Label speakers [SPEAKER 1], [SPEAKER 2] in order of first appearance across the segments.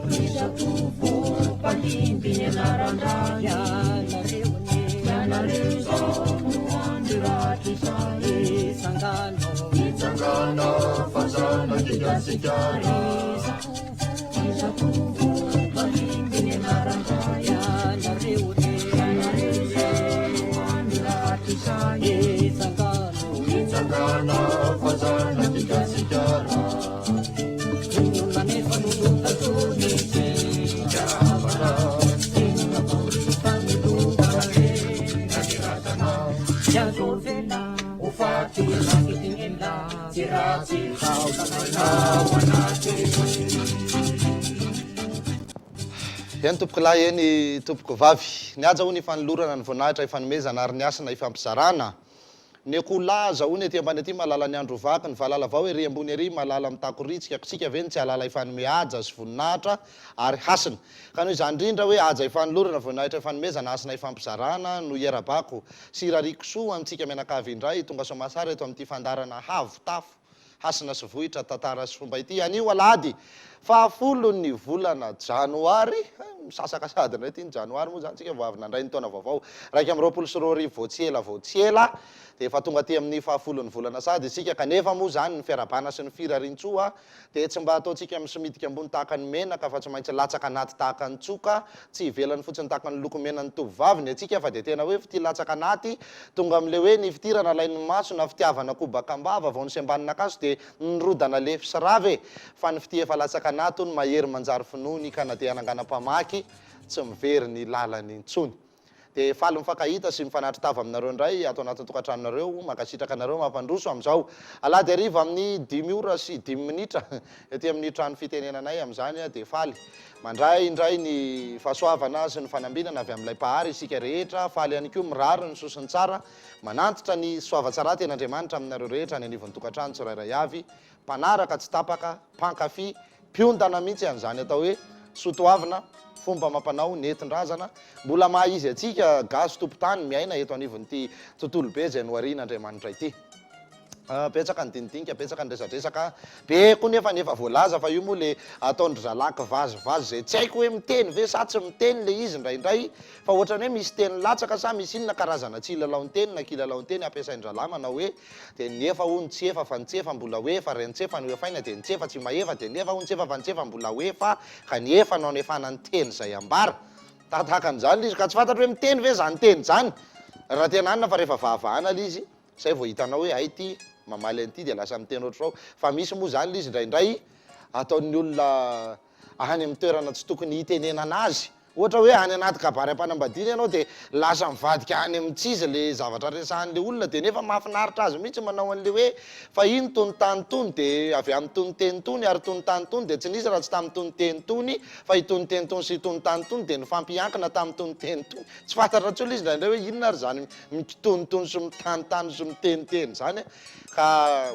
[SPEAKER 1] Rizatovo palimby anarandaya nareo zao no andiraty zay Itsangana fazana kigasikara Rizatovo palimby anarandaya nareo zao no andiraty zay Itsangana fazana kigasikara
[SPEAKER 2] Eny tompoko lahy eny tompoko vavy niaja hony fanolorana ny voninahitra ifanomezana ary ny asana ifampizarana ny akolaza hony aty ambany aty malala ny andro vaky ny valala avao ery ambony ery malala mitakoritsiky akotsika ve ny tsy alala ifanome aja sy voninahitra ary hasina ka noho izany indrindra hoe aja ifanolorana voninahitra ifanomezana asana ifampizarana no iarabako sy rarikosoa amintsika mianakavy indray tonga soamasara eto amin'ity fandarana havo tafo hasina sy vohitra tantara sy fomba ity anio alady fahafolo ny volana janoary misasaka sady ndray ty ny janoary moa zany tsika voavy nandray ny taona vaovao raiky amin'ny roapolo sy roa arivo vao tsy ela de efa tonga ty amin'ny fahafolo ny volana sady isika kanefa moa zany ny fiarabana sy ny firarintsoa de tsy mba ataotsika misimidika ambony tahaka ny menaka fa tsy maintsy latsaka anaty tahaka ny tsoka tsy ivelany fotsiny tahaka ny loko mena ny tovovavy ny atsika fa de tena hoe fity latsaka anaty tonga am'le hoe ny fitirana lain'ny maso na fitiavana kobakambava vao ny sembanina akaso de nyrodana lefy sy rave fa ny fity efa latsaka anaty ny mahery manjary finony ka na de anangana-pamaky tsy mivery ny lalany intsony de faly mifankahita sy mifanatry tava aminareo indray ato anatin'ny tokantranonareo makasitraka anareo mampandroso am'izao alady ariva amin'ny 10 ora sy 10 minitra ety amin'ny trano fitenenanay am'izany de faly mandray indray ny fahasoavana sy ny fanambinana avy amin'ilay pahary isika rehetra faly ihany koa mirary ny sosiny tsara manantitra ny soavatsara ten'Andriamanitra aminareo rehetra ny anivon'ny tokantrano tsirairay avy mpanaraka tsy tapaka mpankafy piondana mihitsy an'izany atao hoe sotoavina fomba mampanao nentin-drazana mbola maha izy atsika gazo tompotany miaina eto anivon'ity tontolo be zay noarian'Andriamanitra ity petsaka ny dinidinika petsaka ny resadresaka be koa nefa voalaza fa io moa le ataondry zalaky vazivazy zay tsy haiko hoe miteny ve sa tsy miteny le izy ndraindray fa ohatrany hoe misy teny latsaka sa misy inona karazana tsy lalaon-teny na kilalaon-teny ampiasain-dralà manao hoe de nefa ho ny tsy efa fa ny tsy efa mbola hoefa re ny tsy efa ny hoefaina de ny tsy efa tsy mahefa de nefa ho ny tsy efa fa ny tsy efa mbola hoefa ka ny efa no anefana ny teny zay ambara tahaka an'izany izy ka tsy fantatry hoe miteny ve zany teny zany raha tena anina fa rehefa vahavahana l izy zay vao hitanao hoe ay ty mamaly an'ity de lasa miteny ohatry zao fa misy moa zany l izy indraindray ataon'ny olona any amin'ny toerana tsy tokony hitenenana azy ohatra hoe any anaty kabary ampanambadiana ianao de lasa mivadika any amin'tsizy le zavatra resahan'le olona de nefa mahafinaritra azy mihitsy manao an'le hoe fa iny tony tany tony de avy amin'ny tony teny tony ary tony tany tony de tsy nisy raha tsy tamin'ny tony teny tony fa itony teny tony sy tony tany tony de nifampiankina tamin'ny tony teny tony tsy fantatra tsolo izy ndraindray hoe inona ary zany mitonitony sy mitanitany sy miteniteny zany ka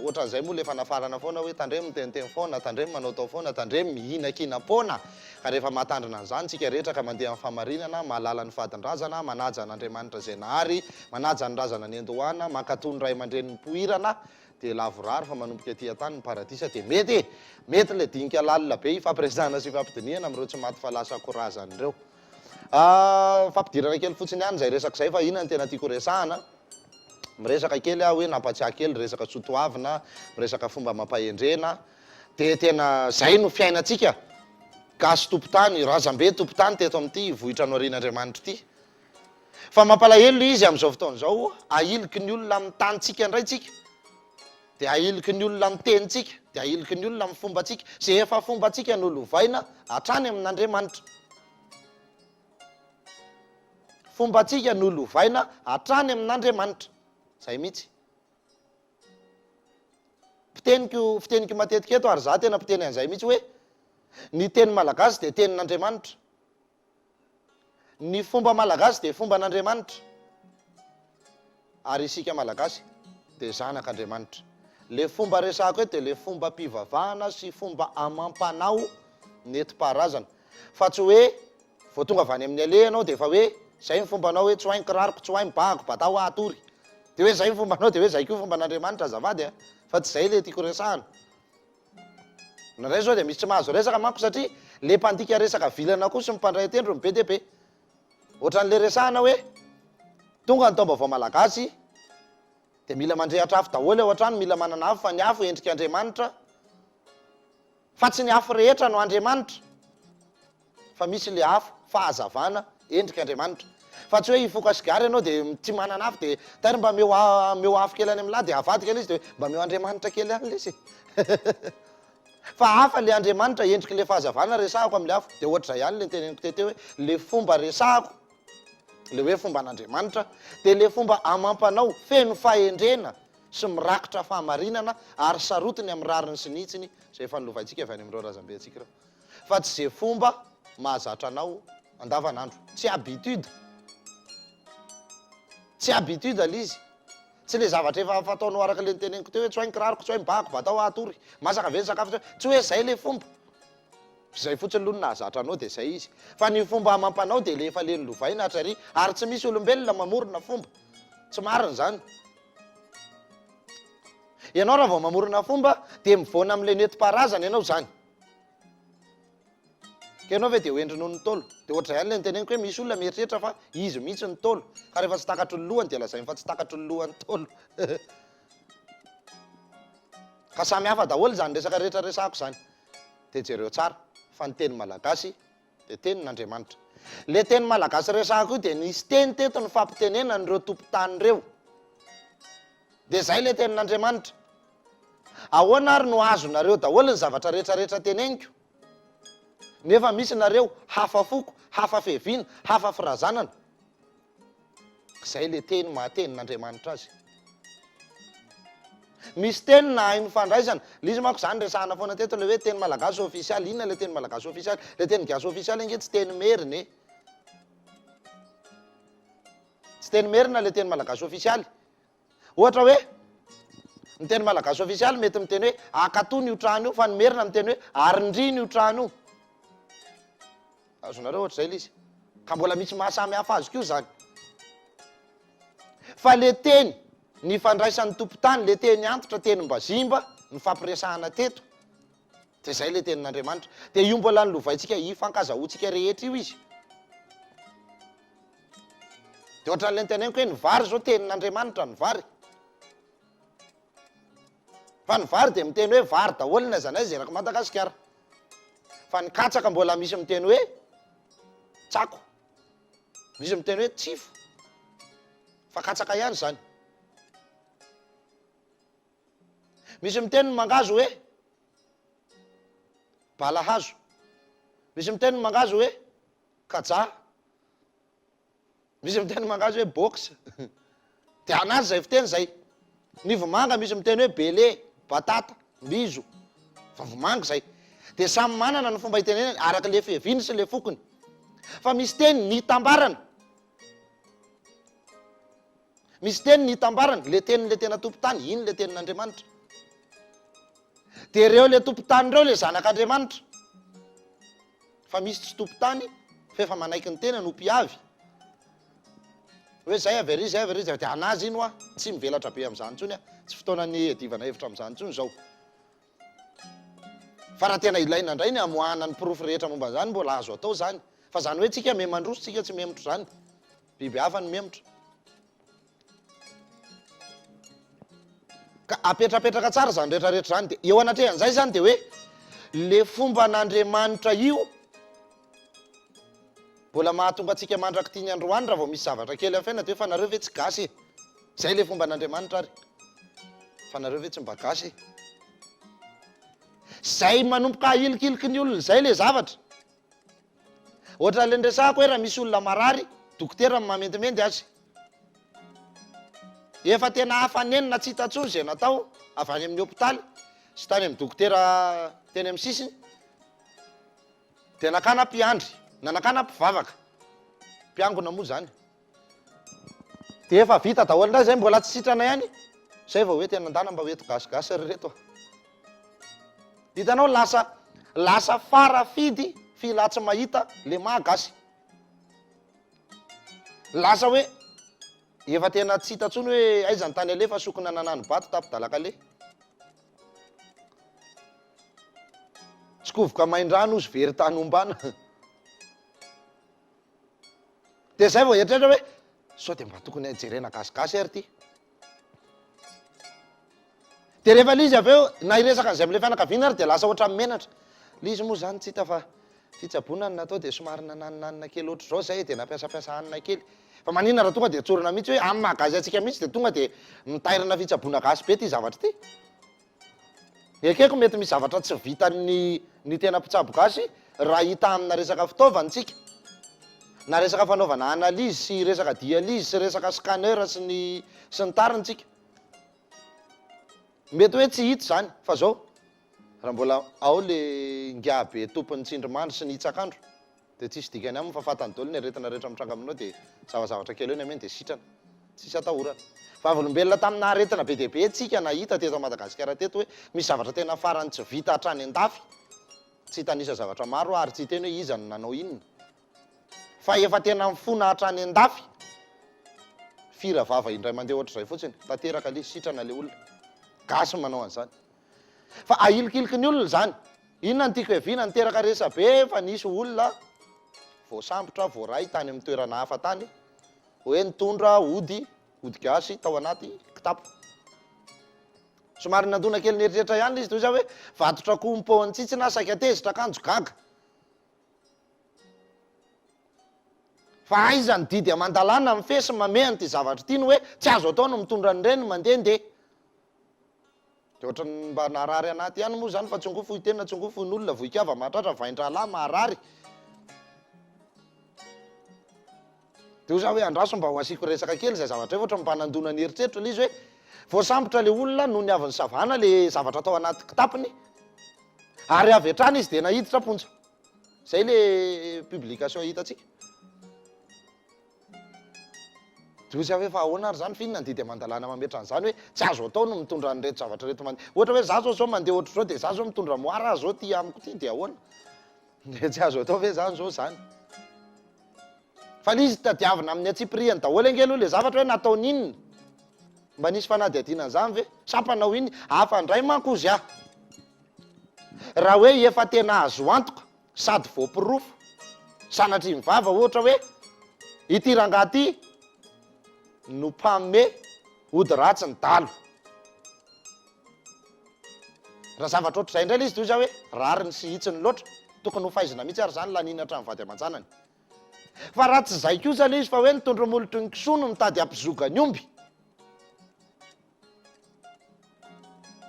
[SPEAKER 2] ohatran'izay moa le fanafarana foana hoe tandremy miteniteny foana tandremy manao tao foana tandremy mihinakina pona ka rehefa mahatandrina an'izany tsika rehetra ka mandeha amin'ny famarinana mahalala ny fadin-drazana manaja n'Andriamanitra zay nahary manaja ny razana ny andohana mankatony ray aman-dreny mpoirana de lavorary fa manomboka aty an-tany ny paradisa de mety le dinika lalina be fampiresahana sy fampidiniana amin'ireo tsy maty fa lasa korazan'ireo fampidirana kely fotsiny ihany zay resaka zay fa inona ny tena tiako resahana miresaka kely aho hoe nampatsiahy kely resaka sotoavina miresaka fomba mampahendrena de tena zay no fiainatsika gasy tompotany razambe tompotany teto amin'ity vohitra no arian'Andriamanitra ity fa mampalahelo izy am'izao fotoana zao ahiliky ny olona amin'ny tanitsika indray tsika de ahiliky ny olona amin'ny tenitsika de ahiliky ny olona amin'ny fombatsika zay efa fombatsika no lovaina hatrany amin'Andriamanitra fombatsika no lovaina hatrany amin'Andriamanitra zay mihitsy fiteniko matetika eto ary za tena mpiteny an'izay mihitsy hoe ny teny malagasy de tenin'Andriamanitra ny fomba malagasy de fomban'Andriamanitra ary isika malagasy de zanak'Andriamanitra le fomba resako eto de le fomba mpivavahana sy fomba amam-panao neti-paharazana fa tsy hoe vao tonga avy any amin'ny ale ianao de efa hoe zay ny fombanao hoe tsy hoainy kiraroko tsy hoainy bahako batao atory de hoe zay ny fombanao de hoe zay koa fomban'andriamanitra azavady a fa tsy zay le tiako resahana naray zao de misy tsy mahazo resaka manko satria le mpandika resaka vilana koa sy mipandray tendro ny be de be ohatran'le resahana hoe tonga ny taom-baovao malagasy de mila mandrehatra afo daholo ao an-trano mila manana afo fa ny afo endrika andriamanitra fa tsy ny afo rehetra no andriamanitra fa misy le afo fahazavana endrika andriamanitra fa tsy hoe ifoka sigary ianao de tsy manana afo de tary mba meo afo kely any am'lahy de avadika le izy de mba meo andriamanitra kely any le izy fa hafa le andriamanitra endriky le fahazavana resahako am'le afo de ohatr'izay ihany le teneniko tete hoe le fomba resahako le hoe fomba an'andriamanitra de le fomba amampanao feno fahendrena sy mirakitra fahamarinana ary sarotiny amin'ny rariny sy nitsiny zay efa nilovaintsika avy any am'ireo razambe atsika reo fa tsy zay fomba mahazatra anao andavanandro tsy habitude l'izy tsy le zavatra efa fataonao araka le teneniko teo hoe tsoainy kiraroko tsoainy bako batao atory masaka ve ny sakafo tsy hoe zay le fomba zay fotsiny aloha nahazatra anao de zay izy fa ny fomba amampanao de le efa le nilovaina hatrary ary tsy misy olombelona mamorona fomba tsy marina zany ianao raha vao mamorona fomba de mivoana am'le neti-paharazana ianao zany ka ianao ve de hoendrinao ny tolo de ohatr'izay ihany le niteneniko hoe misy olona mieritreritra fa izy mihitsy ny tolo ka rehefa tsy takatro ny lohany de lazainy fa tsy takatro ny lohany tolo ka samy hafa daholo zany resaka rehetra resahako zany de jereo tsara fa ny teny malagasy de tenin'andriamanitra le teny malagasy resahako io de nisy teny teto ny fampitenena nyreo tompo-tany reo de zay le tenin'andriamanitra ahoana ary no azonareo daholo ny zavatra rehetrarehetra teneniko nefa misy nareo hafa foko hafa fehviana hafa firazanana zay le teny mahatenin'andriamanitra azy misy teny na hay mifandraisana le izy manko zany resahana foana teto le hoe teny malagasy ofisialy inona le teny malagasy ofisialy le teny gasy ofisialy inge tsy teny merina tsy teny merina le teny malagasy ofisialy ohatra hoe ny teny malagasy ofisialy mety miteny hoe akatony io trano io fa ny merina miteny hoe arindriny io trano io azonareo ohatra zay le izy ka mbola misy mahasamy hafa azy koa zany fa le teny ny fandraisan'ny tompo-tany le teny antitra teny mbazimba ny fampiresahana teto de zay le tenin'andriamanitra de io mbola nylovaintsika ifankazahoantsika rehetra io izy de ohatran'le niteneniko hoe ny vary zao tenin'andriamanitra ny vary fa ny vary de miteny hoe vary daholo na zanay zay raka madagasikara fa ny katsaka mbola misy miteny hoe tsako misy miteny hoe tsifo fa katsaka ihany zany misy miteny mangazo hoe balahazo misy miteny mangazo hoe kaja misy miteny mangazo hoe box de anazy zay fiteny zay ny vomanga misy miteny hoe bele batata mbizo fa vomanga zay de samy manana ny fomba hitenenany araka le fehviny sy le fokony fa misy teny ny tambarana misy teny ny tambarana le tenyle tena tompo-tany iny le tenin'andriamanitra de reo le tompo-tany reo le zanak'andriamanitra fa misy tsy tompo-tany fa efa manaiky ny tena no mpiavy hoe zay avery de anazy ino a tsy mivelatra be am'zany ntsony a tsy fotoanany edivana hevitra am'zany ntsony zao fa raha tena ilaina indray ny amoahana ny pirofy rehetra momba zany mbola azo atao zany fa zany hoe tsika memandroso tsika tsy memotro zany biby hafa ny memotra ka apetrapetraka tsara zany rehetrarehetra zany de eo anatrehan'izay zany de hoe le fomba n'andriamanitra io mbola mahatonga atsika mandraky tia ny androany raha vao misy zavatra kely amin'ny fiaina de hoe fa nareo ve tsy gasy zay le fomba n'andriamanitra ary fa nareo ve tsy mba gasy zay manomboka ilikiliky ny olona zay le zavatra ohatra le ndresahako hoe raha misy olona marary dokotera mamentimendy azy efa tena hafanenina tsy hitantsony zay natao avy any amin'ny hôpitaly sy tany amin'ny dokotera teny amin'ny sisiny de nakana mpiandry na nakana mpivavaka mpiangona moa zany de efa vita daholo ndray zay mbola tsy sitrana ihany zay vao hoe tena andana mba hoeto gasigasy ry reto hitanao lasa farafidy filatsy mahita le mahagasy lasa hoe efa tena tsy hita tsony hoe aiza ny tany alefa sokona nanano bato tapidalaka le tsy kovoka main-drano izy very tany ombana de zay vao eritretra hoe sao de mba tokony jerena gasygasy ary ty de rehefa lizy avy eo na iresaka an'izay am'le fianakaviana ary de lasa ohatra menatra lizy moa zany tsy hita fa fitsaboana ny natao de somary nananina kely ohatr' zao zay de nampiasapiasa hanina kely fa maninona raha tonga de tsorina mihitsy hoe amin'ny mahagazy atsika mihitsy de tonga de mitairana fitsaboana gasy be ty zavatra ty ekeko mety misy zavatra tsy vitany tena mpitsabo gasy raha hita amina resaka fitaovantsika na resaka fanaovana analyse sy resaka dialyse sy resaka scanner sy ny tarintsika mety hoe tsy hita zany fa zao raha mbola ao le ngiabe tompony tsindrimandry sy ny hitsakandro de tsisy dikany aminy fa fatany daholo ny aretina rehetra mitranga aminao de zavazavatra kely eo ny ameny de sitrana tsisy atahorana fa olombelona tamina aretina be de be tsika nahita teto Madagasikara teto hoe misy zavatra tena farany tsy vita hatrany an-dafy tsy hitanisa zavatra maro ary tsy teny hoe iza no nanao inona fa efa tena mifona hatrany an-dafy fira vava indray mandeha ohatr'izay fotsiny tanteraka le sitrana le olona gasy manao an'izany fa ahilikiliky ny olona zany inona ny tiako evina niteraka resa be fa nisy olona voasambotra voaray tany amin'ny toerana hafa tany hoe nitondra ody gasy tao anaty kitapo somary nandona kely nyeritreritra ihany izy toy zay hoe vatotra kompo tsitsina saika tezitra akanjo gaga fa aiza ny didy amandalana mifesy mamehany ty zavatra ty ny hoe tsy azo atao no mitondra ny reny mandehandeha de ohatrany mba naharary anaty ihany moa zany fa tsongofo hitenina tsongofo ny olona voikava mahatratra vaindralahy maharary de o za hoe andraso mba ho asiko resaka kely zay zavatra ohatra mba nandona ny eritreritro le izy hoe voasambotra le olona no ny avin'ny savana le zavatra atao anaty kitapony ary avy hatrany izy de nahiditra ponja zay le publication hitatsika de ozy hoe fa ahoana ary zany finona ndidy amandalana mametra an'izany hoe tsy azo atao no mitondra nyreto zavatra reto mandeha ohatra hoe za zao mandeha ohatr' zao de za zao mitondra moara zao ty amiko ty de ahoana de tsy azo atao hoe zany zao zany fa lizy tadiavina amin'ny atsipriany daholo angelo le zavatra hoe natao ninona mba nisy fanadiadina zany ve sapanao iny afandray manko ozy ah raha hoe efa tena azo antoka sady voapirofo sanatry mivava ohatra hoe ity rangahy ty no mpame ody ratsy ny dalo raha zavatra ohatr' zay indray le izy toy za hoe rariny sy hitsiny loatra tokony ho faizina mihitsy ary zany laninatra mivady aman-janany fa raha tsy zay kosa le izy fa hoe nitondro molotry ny kisoa no mitady ampizogany omby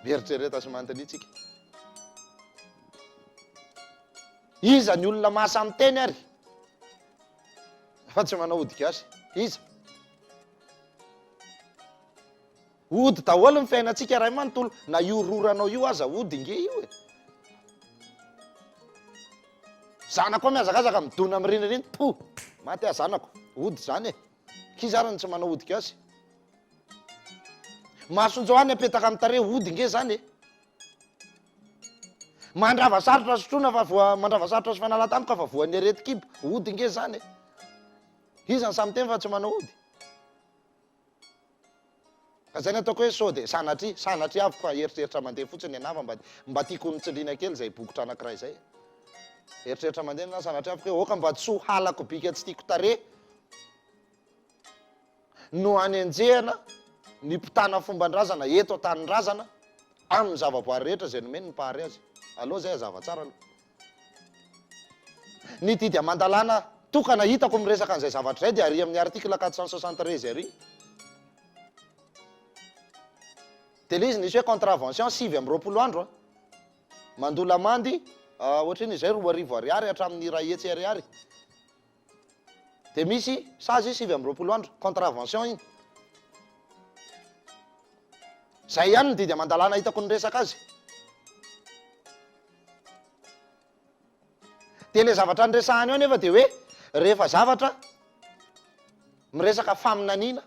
[SPEAKER 2] mieritsereta sy mantiny itsika iza ny olona mahasamy teny ary fa tsy manao ody gasy iza ody daholo ny fiainantsika ray manontolo na io roranao io aza ody nge io e zanako koa miazakazaka midona ami'riniriny po maty a zanako ody zany e kizarany tsy manao ody gasy masonjao any apetaka amin'ny tare ody nge zany e mandrava sarotra sotrona fa mandrava sarotra sy fanala tampoka fa voan'ny areti-kibo ody nge zany e izany samy teny fa tsy manao ody ka zay ny ataoko hoe sao de sanatry avy fa eritreritra mandeha fotsiny anava mba tiako nitsindrina kely zay bokotra anankiray zay eritreritra mandeha na sanatry avy hoe oka mba tsy ho halako bika tsy tiako tare no any anjehana ny mpitana fomban-drazana eto atanin-drazana amin'ny zavaboary rehetra zay nomeny ny pahary azy aloha zay azava tsara aloha ny didy amandalana tokana hitako miresaka an'izay zavatra zay de ary amin'ny article 473 ary de le izy nisy hoe contravention 7 andro mandola mandy ohatriny izay 2 ariary hatramin'ny ray hetsy ariary de misy sazy 7 andro contravention iny zay ihany ny didy amandalana hitako ny resaka azy de le zavatra nyresahany eo nefa de hoe rehefa zavatra miresaka faminanina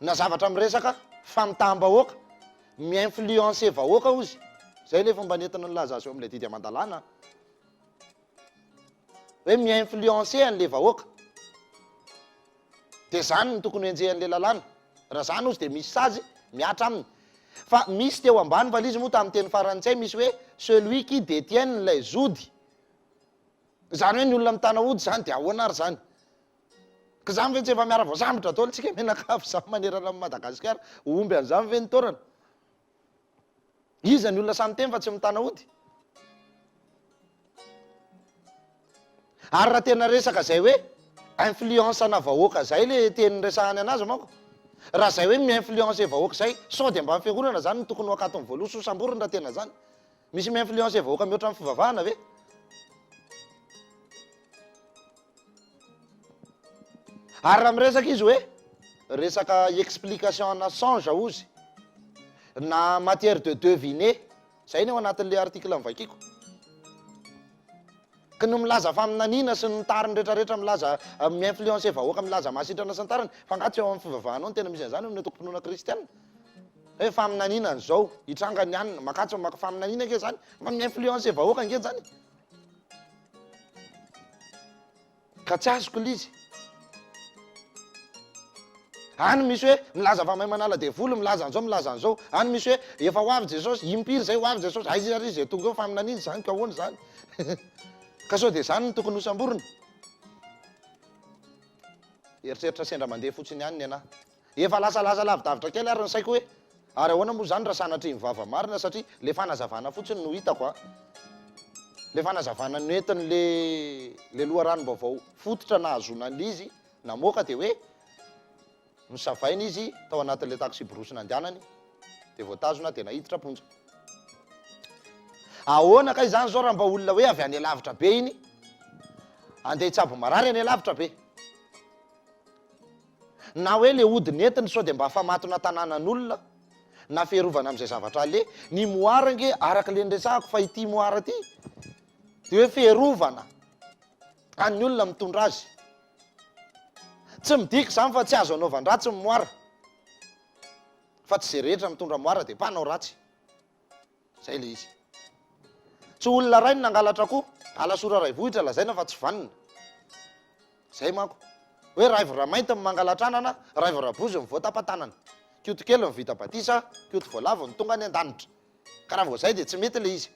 [SPEAKER 2] na zavatra miresaka famitaam-bahoaka mi-influencer vahoaka ozy zay le fomba nentina nylaza azy eo am'le didy amandalana hoe mi-influencer an'le vahoaka dia zany no tokony enjehan'le lalàna raha zany ozy dia misy sazy miatra aminy fa misy teo ambany fa izy moa tamin'ny teny farantsay misy hoe celui qui détient les zody zany hoe ny olona mitana ody zany dia ahoana ary zany ka zany ve tsy efa miara voasambotra taolo tsika menakafo samy manerana amin'ny Madagasikara omby an'izany ve nitaorana iza ny olona samy teny fa tsy mitana ody ary raha tena resaka zay hoe influence na vahoaka zay le teny resahany anazy manko raha zay hoe mi-influence vahoaka zay sao dia mba fiangonana zany no tokony wakatony voaloha sosamborony raha tena zany misy mi-influence vahoaka mihoatra amin'ny fivavahana ve ary raha miresaka izy hoe resaka explication na change ozy na matière de deviner zay ny ao anatin'le article mivakiko ka no milaza fa aminanina sy ny tariny rehetrarehetra milaza mi-influence vahoaka milaza mahasitrana sy ny tariny fa ngatsy eo amin'ny fivavahana ao ny tena misy an'izany amin'ny tokom-pinoana kristianina hoe faminanina an'izao hitranga ny anina makatsy maka faminanina nke zany fa mi-influence vahoaka nke zany ka tsy azoko lizy any misy hoe milaza fa mahay manala devoly milaza an'izao milaza an'izao any misy hoe efa ho avy jesosy impiry zay ho avy jesosy aizy ary zay tonga eo faminanina zany ka ahoana zany ka sao dia zany no tokony hosamborona eritreritra sendra mandeha fotsiny any ny anahy efa lasalasa lavidavitra kely ary ny saiko hoe ary ahoana moa zany raha sanatry mivava marina satria le fanazavana fotsiny no hitako a le fanazavana noentiny le loharanom-baovao fototra nahazona an'izy namoaka dia hoe misavaina izy tao anatin'le taxi borosy nandehanany dia voatazona dia nahiditra ponja ahoana ka izany zao raha mba olona hoe avy any lavitra be iny andeha hitsabo marary any lavitra be na hoe le ody nentiny sao dia mba afamatona tanànan'olona na fiarovana amin'izay zavatra le ny moara nge araka le nresahako fa ity moara ty dia hoe fiarovana an'ny olona mitondra azy tsy midika zany fa tsy azo anaovan-dratsy ny moara fa tsy zay rehetra mitondra moara dia mpanao ratsy zay le izy tsy olona ray ny nangalatra koa alasora ray vohitra lazaina fa tsy vanina zay manko hoe raivo raha mainty ny mangalatra anana raivo rabozy ny voatapatanana kioto kely ny vita batisa kioto voalavo ny tonga ny an-danitra ka raha vao zay dia tsy mety le izy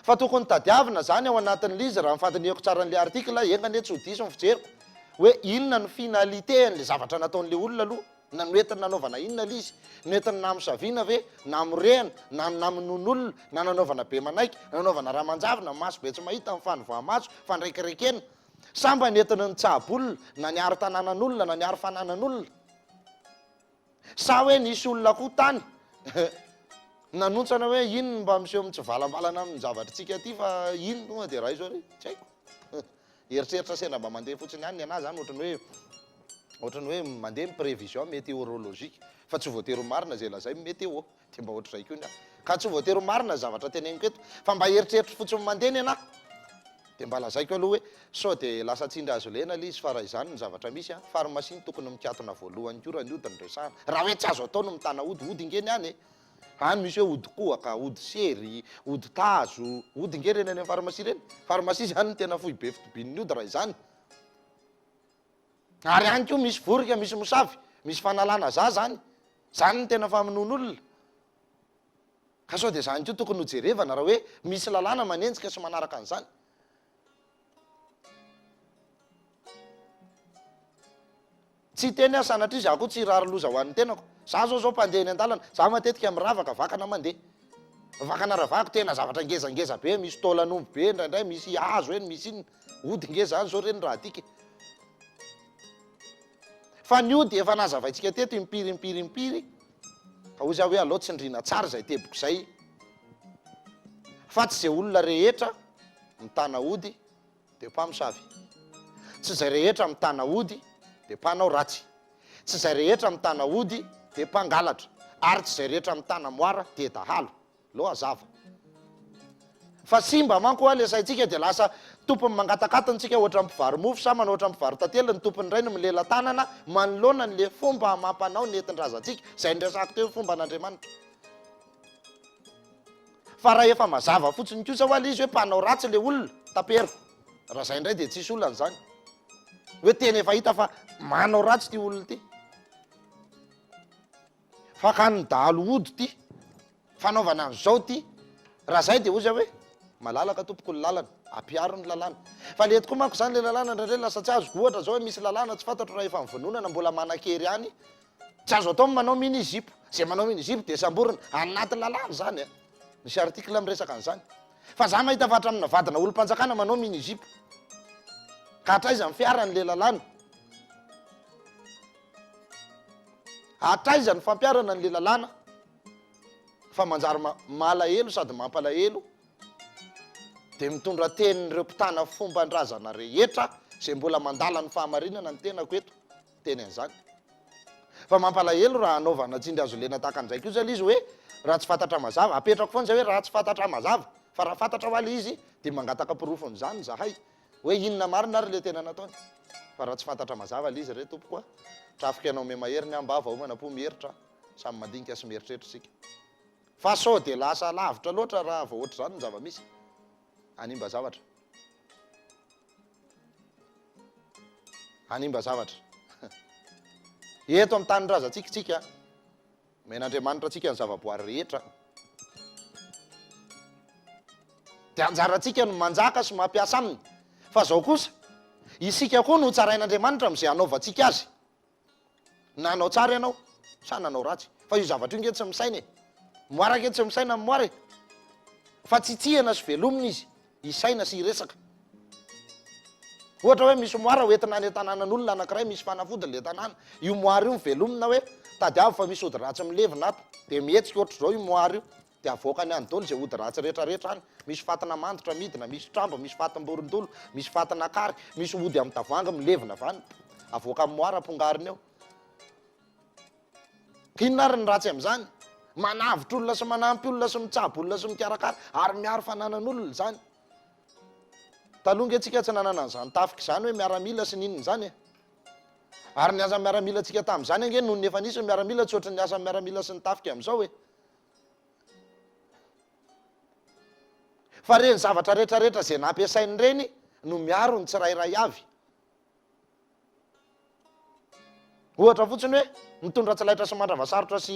[SPEAKER 2] fa tokony tadiavina zany ao anatin'le izy raha mifandiniako tsara n'le article engany hoe tsy ho diso ny fijeriko hoe inona ny finalité n'le zavatra nataon'le olona aloha na noentiny nanaovana inona le izy noentiny namosaviana ve na morehana na naminon'olona na nanaovana be manaiky nanaovana raha manjavina maso be tsy mahita mifanovoamaso fandraikirekena samba netiny ny tsabolona na niaro tanànan'olona na niaro fananan'olona sa hoe nisy olona koa tany nanontsana hoe ino mba miseho amin'ny tsy valambalana amin'ny zavatritsika aty fa ino tonga dia raha izo ary tsy haiko eritreritra sena mba mandeha fotsiny any ny anahy zany ohatrany hoe mandeha my prévision météorologique fa tsy voatery marina zay lazay météo dia mba ohatra zay koa ny ka tsy voatery marina zavatra teneniko eto fa mba eritreritra fotsiny mandeha ny anahy dia mba lazaiko aloha hoe sao dia lasa tsindra azo lena le izy fa raha izany ny zavatra misy a pharmacie tokony mikatona voalohany ko raha ny ody ny resahana raha hoe tsy azo atao no mitana ody ingeny any any misy hoe ody kohaka ody sery ody tazo ody nge reny any amin'ny pharmacie reny pharmacie zany ny tena fohy be fitobin'ny ody raha izany ary any koa misy vorika misy mosavy misy fanalana za zany ny tena famonon'olona ka sao dia zany ko tokony hojerevana raha hoe misy lalàna manenjika sy manaraka an'izany tsy teny aho sanatria za koa tsy rary loza ho an'ny tenako za zao mpandeha ny an-dalana za matetika miravaka vakana mandeha vakana ravako tena zavatra ngezangeza be misy taolan'omby be indraindray misy hazo eny misy iny ody nge zany zao reny raha tiky fa ny ody efa nazavaitsika teto impiry ka hoy za hoe aloha tsindrina tsara zay teboko zay fa tsy zay olona rehetra mitana ody dia mpamosavy tsy zay rehetra mitana ody dia mpanao ratsy tsy zay rehetra mitana ody dia mpangalatra ary tsy zay rehetra mitana moara dia dahalo lo azava fa simba manko a le saitsika dia lasa tompony mangatakatanytsika ohatra mpivary mofo sa manao ohatra mpivary tantely ny tompony ray no milela tanana manoloana n'le fomba mampanao nentin-drazantsika zay nresako teo fomba an'Andriamanitra fa raha efa mazava fotsiny kosa ho ala izy hoe mpanao ratsy le olona taperiko raha zay indray dia tsisy olana zany hoe teny efa hita fa manao ratsy ty olona ty fa ka nydalo ody ty fanaovana an'izao ty raha zay de ozy hoe malalaka tompoko ny lalana ampiaro ny lalàna fa le tokoa manko zany le lalàna ndraindray lasa tsy azoko ohatra zao hoe misy lalàna tsy fantatro raha efa mivononana mbola manan-kery any tsy azo atao manao mini zipo zay manao mini zipo de samborona anaty lalàna zany a misy article miresaka an'izany fa za mahita fatra amina vadina olo-mpanjakana manao mini zipo ka hatraiza ny fiaran'le lalàna hatraiza ny fampiarana n'le lalàna fa manjary malahelo sady mampalahelo de mitondra tenin'ireo mpitana fomban-drazana rehetra zay mbola mandala ny fahamarinana ny tenako eto teny an'izany fa mampalahelo raha anaovana tsindry azo lena tahaka an'izay ko zay izy hoe raha tsy fantatra mazava apetrako foana zay hoe raha tsy fantatra mazava fa raha fantatra ho aly izy de mangataka pirofony zany zahay hoe inona marina ary le tena nataony fa raha tsy fantatra mazava le izy re tompoko a trafika ianao me mahery ny ambava omana-po miheritra samy mandinika sy mieritreritra sika fa sao de lasa lavitra loatra raha vao ohatra zany ny zava-misy animba zavatra animba zavatra eto amin'ny tany razantsikatsika men'andriamanitra atsika ny zavaboary rehetra de anjaratsika no manjaka sy mampiasa aminy fa zao kosa isika koa no tsarain'andriamanitra am'izay anaovantsika azy nanao tsara ianao sa nanao ratsy fa io zavatra io nge tsy misaina e moarake tsy misaina moare fa tsitsihana sy velomina izy isaina sy iresaka ohatra hoe misy moara hoentina any tanànan'olona anankiray misy fanafody le tanàna io moara io mivelomina hoe tady avy fa misy ody ratsy milevina ato de mihetsika ohatra zao io moara io de avoaka ny any dolo zay ody ratsy rehetrarehetra any misy fatina mandotra midina misy tramba misy fatim-borondolo misy fatina kary misy ody amin'ny tavoanga milevina vany avoaka amin'ny moara ampongariny eo kinona ary ny ratsy am'izany manavitra olona sy manampy olona sy mitsabo olona sy mikarakara ary miaro fananan'olona zany taloha nge tsika tsy nanana an'izany tafika izany hoe miaramila sy ninona zany e ary ny asa miaramila tsika tam'izany ange noho ny efa nisy miaramila tsy ohatra ny asa miaramila sy ny tafika am'izao e fa reny zavatra rehetrarehetra zay nampiasainy reny no miaro ny tsirairay avy ohatra fotsiny hoe mitondra tsilaitra sy mandravasarotra sy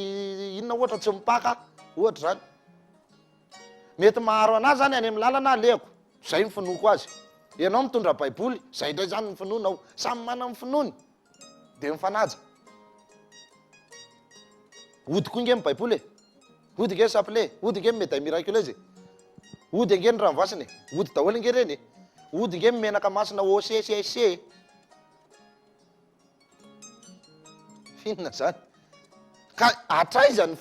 [SPEAKER 2] inona ohatra tsy mipaka ohatra zany mety maharo anazy zany any amin'ny lalana aleko zay mifinoko azy ianao mitondra baiboly zay indray zany mifinonao samy mana mifinony de mifanaja ody koa nge my baiboly e ody nge saple ody nge meda miraculeuse ody ange ny ranovoasiny ody daholo nge reny ody nge menaka masina occc finona zany ka atraiza ny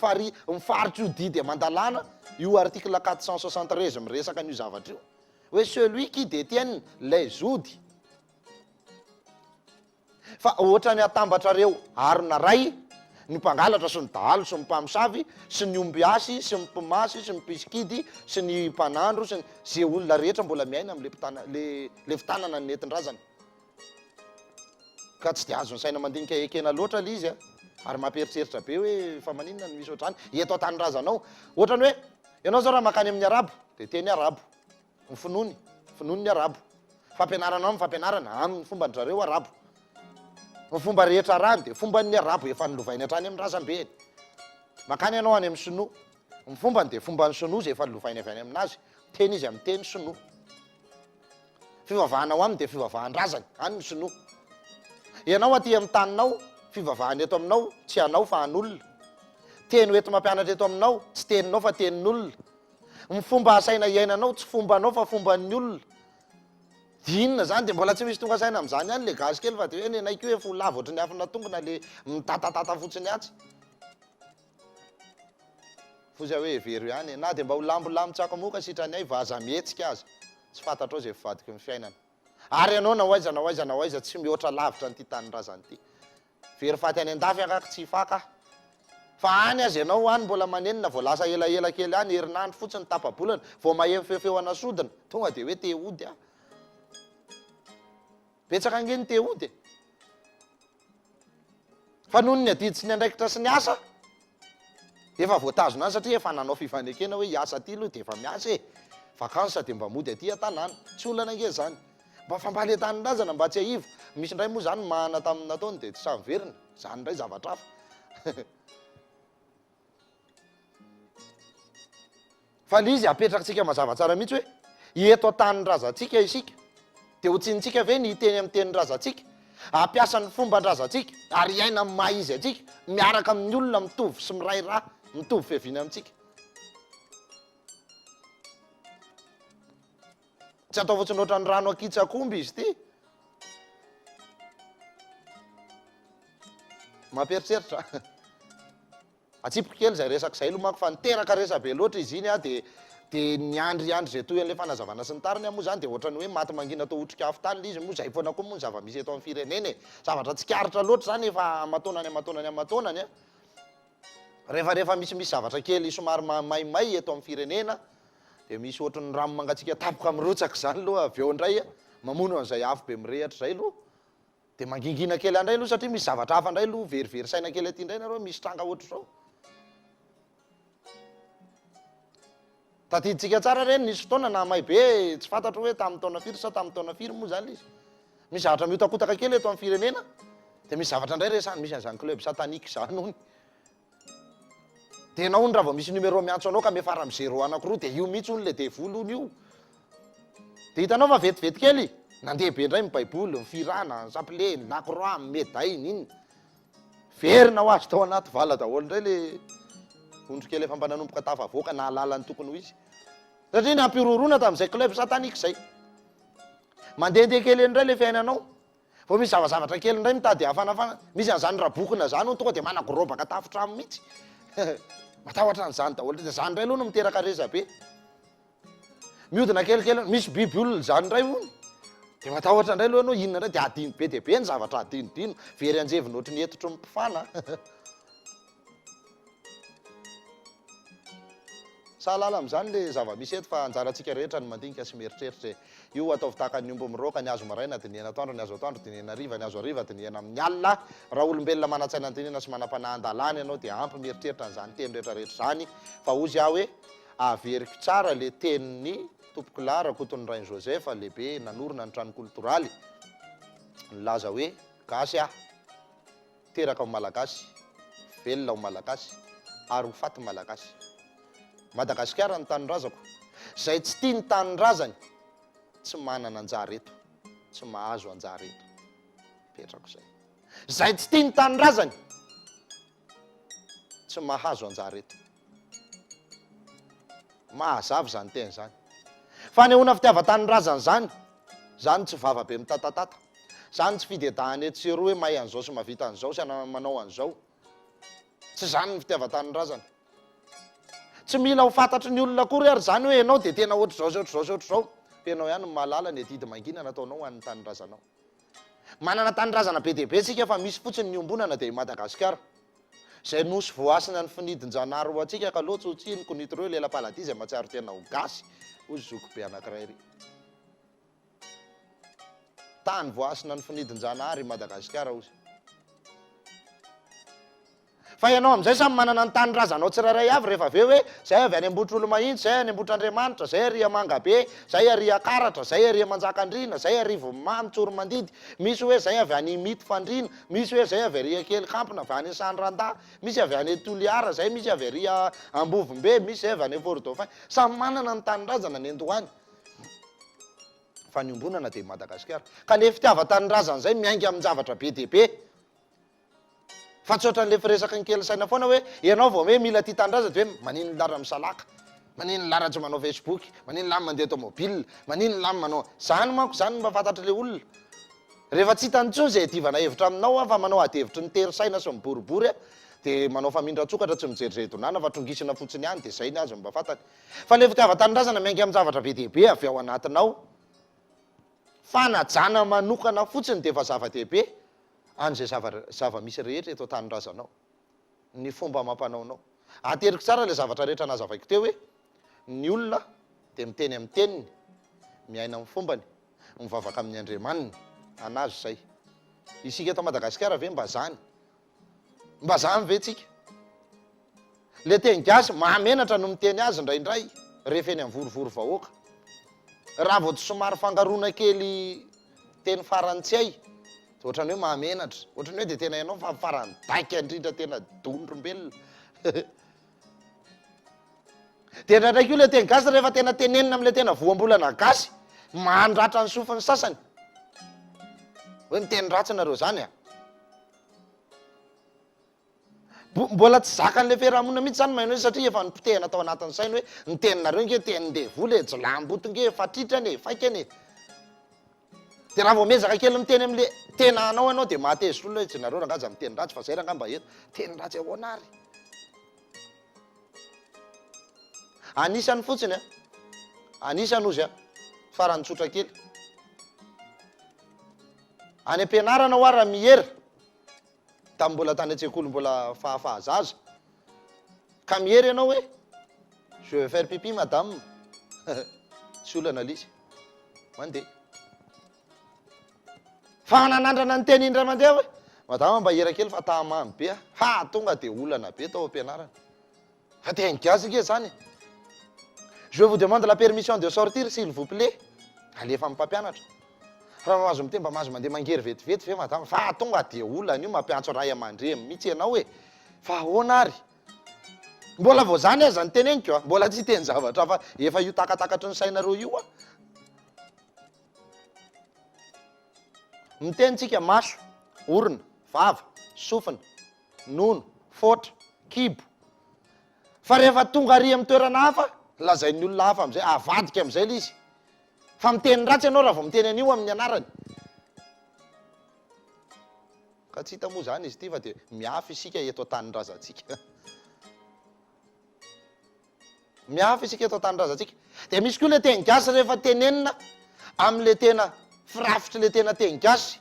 [SPEAKER 2] mifaritry io didy mandalana io article 473 miresaka an'io zavatra io hoe celui qui détienne les ody fa ohatra ny atambatrareo arona ray ny mpangalatra sy ny dahalo sy ny mpamosavy sy ny omby asy sy ny mpimasy sy ny piskidy sy ny mpanandro sy zay olona rehetra mbola miaina am'le le fitanana ny netin-drazana ka tsy de azo ny saina mandinika ekena loatra le izy a ary mampieritreritra be hoe fa maninona ny misy ohatrany eto an-tany-drazanao ohatrany hoe ianao zao raha makany amin'ny arabo de teny arabo ny finony ny arabo fampianaranao amin'ny fampianarana amin'ny fomba ndrareo arabo ny fomba rehetra rany de fomba ny arabo efa nilovainy hatrany amin'ny razam-be makany ianao any amin'ny sinoa ny fombany de fomba ny sinoa zay efa nilovainy avy any aminazy teny izy amin'ny teny sinoa fivavahanao aminy de fivavahan-drazany any ny sinoa ianao aty amin'ny taninao fivavahany eto aminao tsy anao fa an'olona teny hoeto mampianatra eto aminao tsy teninao fa tenin'olona ny fomba asaina iainanao tsy fombanao fa fomban'ny olona inona zany de mbola tsy misy tonga saina am'izany any le gazy kely fa de hoe nenaiko hoe fo lava ohatry ny afina tongona le mitatatata fotsiny atsy fo zay hoe very ihany na de mba ho lambolambotsaka moka sitrany ay vaza mihetsika azy tsy fantatrao zay fivadiky ny fiainana ary ianao nahoaiza tsy mihoatra lavitra nyty tanyrazany ty very faty any an-dafy akaky tsy faka fa any azy ianao any mbola manenina vao lasa elaela kely any herinandro fotsiny tapabolana vao mahemy feofeo anasodina tonga de hoe te ody a betsaka angeny te ody fa noho ny adidy sy ny andraikitra sy ny asa efa voatazona any satria efa nanao fifanekena hoe hiasa aty aloha de efa miasa e vakansa de mba mody aty a-tanàna tsy olana ange zany mba fampale tany-drazana mba tsy aivo misy ndray moa zany mahana taminy nataony dia tsy samy veriny zany ndray zavatra hafa fa le izy apetrakantsika mazava tsara mihitsy hoe eto an-tanin-drazantsika isika dia ho tsinitsika ve ny hiteny amin'ny tenin-drazantsika ampiasa ny fomban-drazantsika ary iaina amin'ny maha izy atsika miaraka amin'ny olona mitovy sy miray raha mitovy fiaviana amintsika tsy atao fotsiny ohatran'ny rano akitsakomby izy ty mampieritreritra atsipiko kely zay resaka izay lomako fa niteraka resa be loatra izy iny a dia ny andry zay toy an'le fanazavana sy ny tariny moa zany dia ohatrany hoe maty mangina atao otrika afo tany le izy moa zay foana koa moa ny zava-misy eto amin'ny firenena zavatra tsikaritra loatra zany efa amatonany a rehefa misimisy zavatra kely somary maimay eto amin'ny firenena dia misy ohatrany rano mangatsika tapoka mirotsaka zany aloha avy eo indray mamono an'izay afo be mirehatra zay aloha dia mangingina kely andray aloha satria misy zavatra hafa indray aloha verivery saina kely aty indray nareo misy tranga ohatr' zao tatiditsika tsara reny nisy fotoana na may be tsy fantatro hoe tamin'ny taona firy sa tamin'ny taona firy moa zany izy misy zavatra miotakotaka kely eto amin'ny firenena dia misy zavatra indray resany misy an'izany club satanique zany hony dia nao ny raha vao misy numéro miantso anao ka mefara amin'ny 0 anankiroa dia io mihitsy hony le devolo ony io dia hitanao fa vetivety kely nandeha be indray mibaiboly mifirana ny chapelet ny lacroix médaille iny verina ho azy tao anaty vala daholo indray le ondro kely efa mba nanomboka tafavoaka na alalany tokony ho izy satria nampirorona tamin'izay club satanique zay mandehandeha kely indray le fiainanao vao misy zavazavatra kely indray mitady hafanafana misy an'izany rabokina zany ho tonga dia managorobaka tafotrano mihitsy matahotra an'izany daholo dia zany indray aloha no miteraka reza be miodina kelikely misy biby olona zany indray hony dia matahotra indray aloha anao inona indray dia adino be dia be ny zavatra adinodino very anjeviny ohatry ny etotro ny mpifana sahalala amin'izany le zava-misy eto fa anjarantsika rehetra ny mandinika sy mieritreritra io ataovy tahaka ny ombo miroaka ny azo maraina dia ny ena atoandro ny azo atoandro dia ny ena hariva ny azo hariva dia ny ena amin'ny alina raha olombelona manantsaina antenena sy manam-panahan-dalàny ianao dia ampy mieritreritra n'izany teny rehetrarehetra zany fa ozy aho hoe averiko tsara le tenin'ny tompoko larako tony rainy joseph lehibe nanorona ny trano koltoraly nilaza hoe gasy aho teraka ao malagasy velona ao malagasy ary ho faty malagasy Madagasikara ny tanin-drazako zay tsy tia ny tanin-drazany tsy manana anjara eto tsy mahazo anjara eto petrako zay tsy tia ny tanin-drazany tsy mahazo anjara eto mahazavy zany teny zany fanehoana fitiava-tanin-drazany zany tsy vava be mitatatata zany tsy fidedahany eto sy roa hoe mahay an'izao sy mavita an'izao sy manao an'izao tsy zany ny fitiava-tanin-drazany tsy mila ho fantatry ny olona akory ary zany hoe ianao dia tena ohatr'zao ianao ihany ny mahalala ny adidy mangina nataonao ho an'ny tanin-drazanao manana tanin-drazana be dia be sika fa misy fotsiny ny ombonana dia i Madagasikara zay nosy voasina ny finidin-janary ho atsika ka loatsy ho tsiniko nitreo lela-paladia zay matsiaro tena ho gasy hozy zoko be anankiray ry tany voasina ny finidin-janary i Madagasikara ozy fa ianao amin'izay samy manana ny tanin-drazanao tsirairay avy rehefa aveo hoe zay avy any ambotr'olo mahitsy zay any ambotr'Andriamanitra zay aria mangabe zay aria karatra zay aria manjakandrina zay arivo mamitsoro mandidy misy hoe zay avy any mito fandrina misy hoe zay avy aria kely kampina avy any sandrandà misy avy any toliara zay misy avy aria ambovombe misy zay avy any fordofin samy manana ny tanin-drazana ny andohany fa ny ombonana dia Madagasikara ka le fitiava-tanin-drazana zay miainga amin'ny zavatra be dia be fa tsy ohatran'le firesaka ny kely saina foana hoe ianao vao hoe mila tia tanin-drazana dia hoe manino ny lara misalaka manino ny lara tsy manao facebook manino lamy mandeha automobile manino lamy manao zany manko zany mba fantatry le olona rehefa tsy hitany intsony zay divana hevitra aminao fa manao ady hevitry ny tery saina sy miboribory dia manao famindra-tsokatra tsy mijerizay donana fa trongisina fotsiny ihany dia zay ny azo mba fantany fa le fitiava-tanin-drazana miainga amin'ny zavatra be dehibe avy ao anatinao fanajana manokana fotsiny dia efa zava-dehibe an'izay zava-misy rehetra eto tanin-drazanao ny fomba mampanaonao ateriko tsara le zavatra rehetra nazavaiko teo hoe ny olona dia miteny amin'ny teniny miaina amin'ny fombany mivavaka amin'ny andriamaniny anazy zay isika eto Madagasikara ve mba zany ve tsika le teny gasy mahamenatra no miteny azy indraindray rehefa eny amin'ny vorovory vahoaka raha vao tsy somary fangarona kely teny farantsay ohatrany hoe mahamenatra ohatrany hoe dia tena ianao fa farany daika indrindra tena dondrombelona tena ndraiky io le teny gasy rehefa tena tenenina am'le tena voambolana gasy mandratra ny sofiny sasany hoe miteny ratsy nareo zany a mbola tsy zakan'le fiarahamonina mihitsy zany maino hoe satria efa nipotehana tao anatin'ny sainy hoe ny teninareo nge tenindevola jilambotonge fatritrany faikany de raha vao mezaka kely miteny am'le tena anao ianao de mahatezitra olona hoe jareo rangaja miteny ratsy fa zay rangamba eto teny ratsy ahoana ary anisany fotsiny a anisany ozy a farany tsotra kely any am-pianarana ho ara mihery tamin'ny mbola tany an-tsekoly mbola fahafahazaza ka mihery ianao hoe je vais faire pipi madame tsy olana lizy mandeha fa nanandrana ny teny indray mandeha hoe madama mba hera kely fa tahamamy be a ha tonga de olana be tao am-pianarana fa teny gazy ke zany je vous demande la permission de sortir s'il vous plaît alefa mpampianatra raha mahazo miteny mba mahazo mandeha mangery vetivety ve madama fa tonga de olana io mampiantso ray aman-dreny mihitsy ianao hoe fa ahoana ary mbola vao zany aza ny teneniko a mbola tsy teny zavatra fa efa io takatakatry ny sainareo io a mitenitsika maso orona vava sofina nono fotra kibo fa rehefa tonga ary amin'ny toerana hafa lazain'ny olona hafa am'izay avadika am'izay le izy fa miteny ratsy ianao raha vao miteny an'io amin'ny anarany ka tsy hita moa zany izy ty fa de miafy isika eto an-tanindrazatsika miafy isika eto an-tanindrazatsika de misy koa le teny gasy rehefa tenenina am'le tena firafitry le tena teny gasy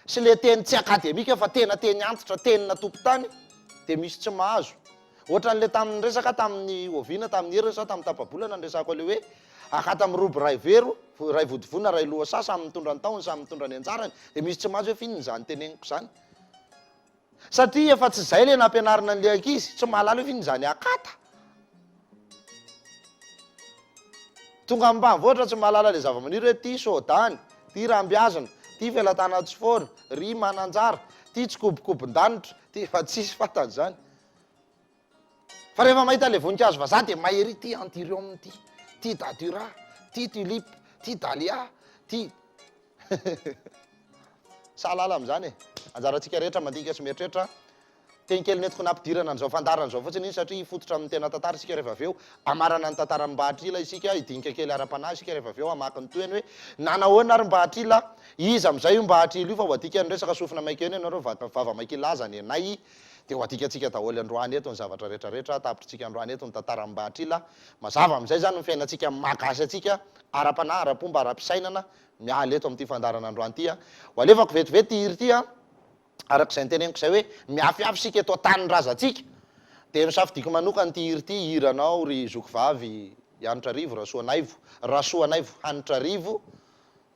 [SPEAKER 2] sy le teny tsy akademika fa tena teny antitra tenina tompotany de misy tsy mahazo ohatran'le tamin'ny resaka tamin'ny oviana tamin'ny heriny sa tamin'ny tapabolana ny resako le hoe akata amin'ny robo ray vero ray vodivona ray loha sa samy mitondra ny taony samy mitondra ny anjarany de misy tsy mahazo hoe fininy zany teneniko zany satria efa tsy zay le nampianarina an'le ankizy tsy mahalala hoe fininy zany akata tonga ambanivoatra tsy mahalala le zava-maniry hoe ty sodany ty rambiazana ty felatana tsifôna ry mananjara ty tsikobokobon-danitra ty fa tsisy fatany zany fa rehefa mahita le voninkazo vazaha de mahery ty antirum ty ty dadura ty tulipe ty dalia ty sahalala am'zany e anjaratsika rehetra mandika sy mieritreritra teny kely netiko nampidirana an'izao fandarana zao fotsiny iny satria fototra amin'ny tena tantara isika rehefa aveo amarana ny tantara Mbahatrila isika hidinika kely ara-panahy isika rehefa aveo amaka ny toeny hoe nanahoana ary Mbahatrila izy am'izay io Mbahatrila io fa ho adika ny resaka sofina maika eny ianareo vava maikilazany anay de ho adikatsika daholo androany eto ny zavatra rehetrarehetra tapitritsika androany eto ny tantara Mbahatrila mazava am'izay zany fiainatsika magasy atsika ara-panahy ara-pomba ara-pisainana miala eto amin'ity fandarana androany ty a ho alefako vetivety hiry ty a arak'izay nyteneniko zay hoe miafiafy sika eto an-tanindrazatsika de misafidiko manokany ty hiry ty hiranao ry zokovavy hanitra rivo rasoanaivo hanitra rivo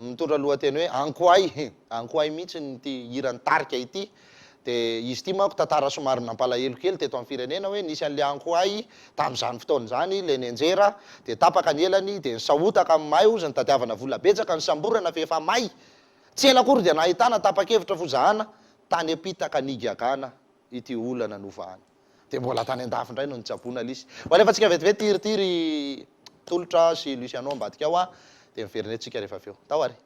[SPEAKER 2] mitondra lohateny hoe ankoay mihitsy ny ty hirany tarika ity de izy ty manko tantara somary nampalahelo kely teto amin'ny firenena hoe nisy an'le ankoay tam'izany fotoana zany le nenjera de tapaka ny elany de nisahotaka amin'ny may ozy ny tadiavana vola betsaka ny samborana fa efa may tsy ela akory de nahitana tapa-kevitra fozahana tany apitaka nigagana ity olana novahana de mbola tany andafindray no nitsabona lisy ho alefa tsika vetivety hiritiry tolotra sy Luciano ambadika ao a de miverenetsika rehefa aveo tao ary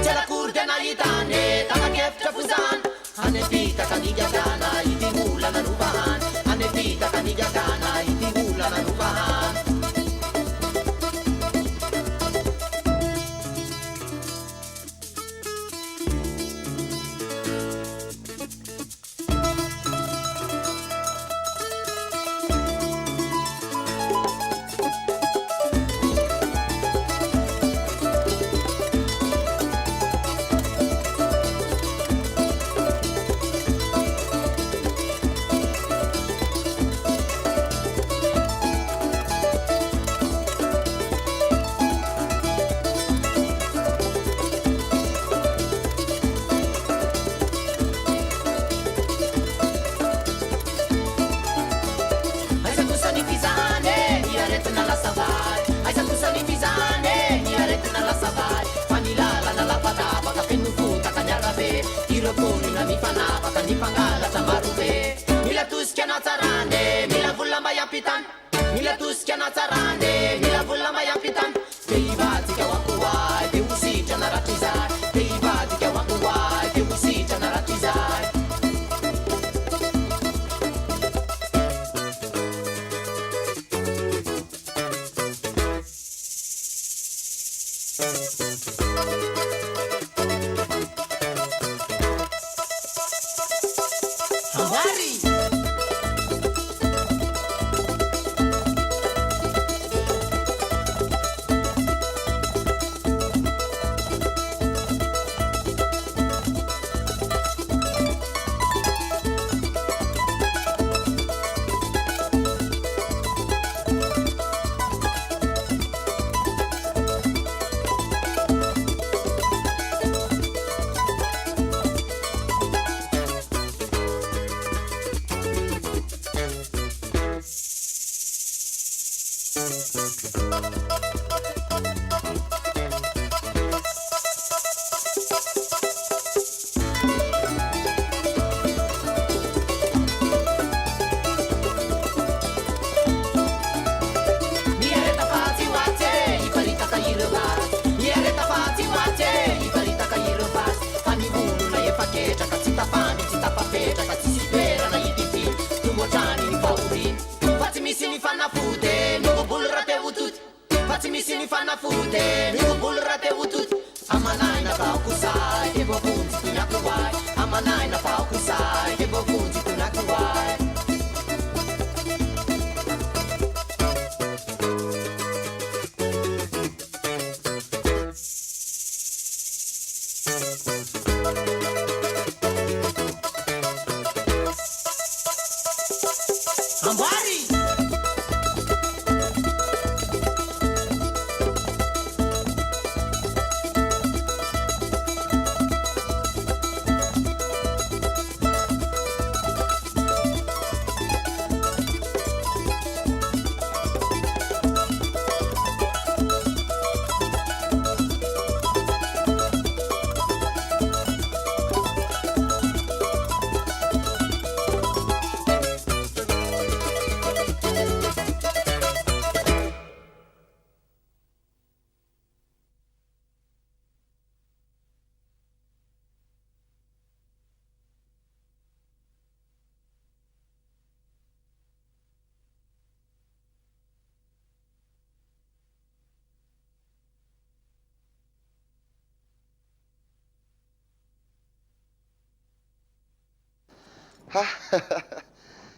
[SPEAKER 1] Tela kurde na itane, tama keftra fuzan, ane pita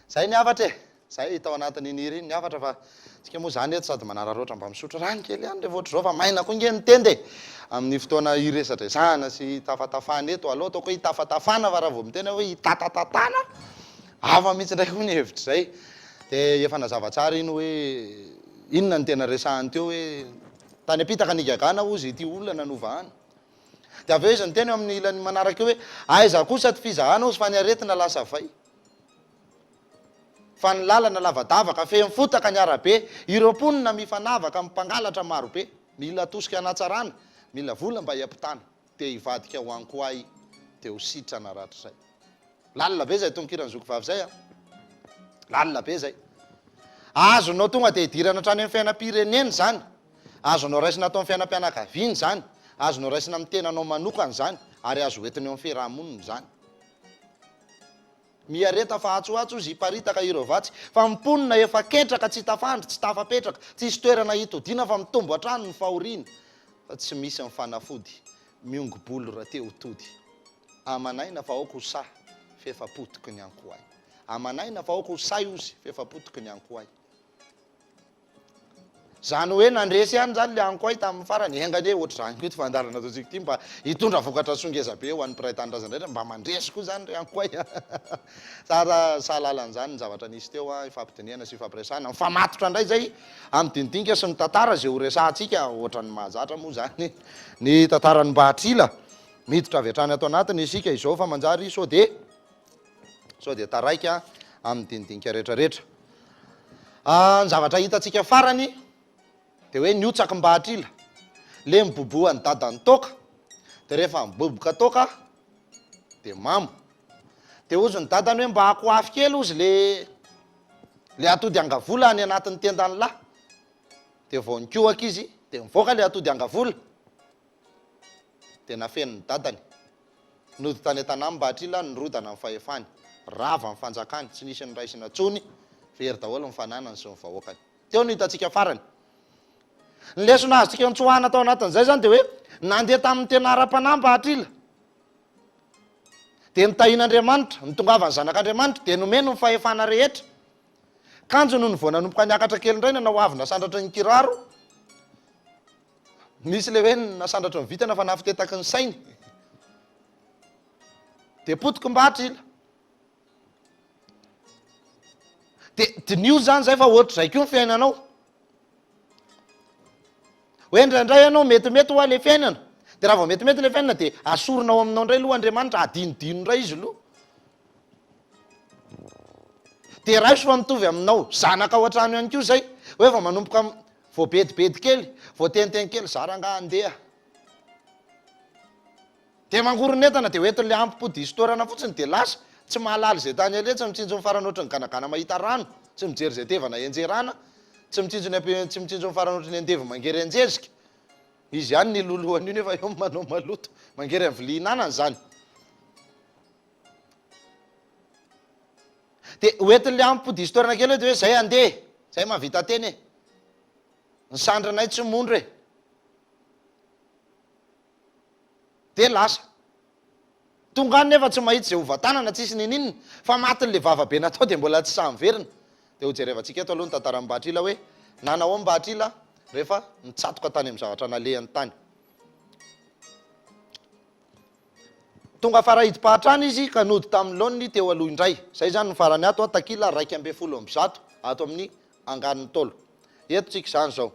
[SPEAKER 2] Zay niavatra e, zay tao anatin'iny hira iny niavatra fa tsika moa zany eto sady manararoatra mba misotro rano kely ihany le voatra zao fa maina koa nge nitende amin'ny fotoana iresadresana sy tafatafana eto aloha ataoko hoe hitafatafana fa raha vao mitena hoe hitatatatana afa mihitsy ndraiky koa ny hevitra zay de efa nazava tsara iny hoe inona ny tena resahany teo hoe tany apitaka nigagana ozy ity olona nanovahany de avy eo izy ny teny eo amin'ny ilany manaraka eo hoe aiza kosa ty fizahana ozy fa ny aretina lasa vai fa ny lalana lavadavaka fe mifotaka ny arabe ireo mponina mifanavaka mipangalatra marobe mila atosika anatsarana mila vola mba hiampitana de hivadika ho any koa ay de ho sitrana ratra zay lalina be zay tonkirany zoko vavy zay a lalina be zay azonao tonga de hidirana hatrany amin'ny fiainam-pireneny zany azonao raisina atao amin'ny fiainam-pianakaviany zany azonao raisina amin'ny tenanao manokany zany ary azo hoentinao amin'ny fiarahamoniny zany miareta fa atsoatso izy hiparitaka ireo vatsy fa mimponina efa ketraka tsy tafandry tsy tafapetraka tsisy toerana hitodiana fa mitombo hatrano ny fahoriana fa tsy misy amin'ny fanafody miongobolo raha teo tody amanaina fa aoko sa fefapotiky ny ankoay amanaina fa aoko say ozy fefapotiky ny ankoay zany hoe nandresy ihany zany le ankoay tamin'ny farany engany hoe ohatry zany koa ty fandarana ataotsika ty mba hitondra vokatra songeza be ho an'ny mpiray tanindrazana rehetra mba mandresy koa zany re ankoay tsara sahalalany ny zavatra nisy teo a ifampidiniana sy ifampiresana mifamatotra indray zay amin'ny dinidinika sy ny tantara zay ho resahantsika ohatran'ny mahazatra moa zany ny tantarany Mbahatrila miditra avy hatrany ato anatiny isika izao fa manjary so de taraika amin'ny dinidinika rehetrarehetra ny zavatra hitantsika farany de hoe niotsaky Mbahatrila le miboboany dadany toka de rehefa miboboka toka de mamo de ozy ny dadany hoe mba hako afy kely ozy le atody angavola any anatin'ny tendany lahy de vao nikoaka izy de mivoaka le atody angavola de nafeniny dadany nody tany an-tanà Mbahatrila nyrodana amin'ny fahefany rava amin'ny fanjakany tsy nisy ny raisina tsony very daholo mifananany sy ny vahoakany teo no hitantsika farany ny lesona azotsika nitsoahana tao anatin'izay zany de hoe nandeha tamin'ny tena ara-panahy Mbahatrila de nitahin'Andriamanitra nitongavany zanak'Andriamanitra de nomeno ny fahefana rehetra kanjo noho ny vao nanomboka niakatra kely indray nanao avy nasandratry ny kiraro misy le hoe nasandratry ny vitana fa nafitetaky ny sainy de potiky Mbahatrila de dinio zany zay fa ohatry zay koa ny fiainanao hoe indraindray ianao metimety ho a le fiainana de raha vao metimety le fiainana de asorinao aminao indray loha Andriamanitra adinodino indray izy loha de raiso fa mitovy aminao zanaka ao an-trano ihany koa zay hoe va manomboka vao bedibedy kely vao teniteny kely zaranga andeha de mangoronetana de hoetin'le ampipodisy-toerana fotsiny de lasa tsy mahalala zay tany ale tsy mitsinjo mifarany ohatry ny ganagana mahita rano tsy mijery zay tevana enjerana tsy mitsinjo mifarany ohatry ny andevy mangery anjezika izy ihany ny loloany io nefa eo manao maloto mangery amin'ny vilinanany zany de hoetin'le ampipodisy-toerana kely de hoe zay andeha zay mahavita teny e ny sandranay tsy mondro e de lasa tonga any nefa tsy mahitsy zay ova-tanana tsisy nininina fa matin'le vavabe natao de mbola tsy samverina de ho jerevantsika eto aloha ny tantaram-batrila hoe nanao am'batrila rehefa nitsatoka tany amin'ny zavatra nalehany tany tonga farahidi-pahatrany izy ka nody tamin'ny laoniny teo aloha indray zay zany ny farany ato takila 120 ato amin'ny angan'ny tolo eto tsika zany zao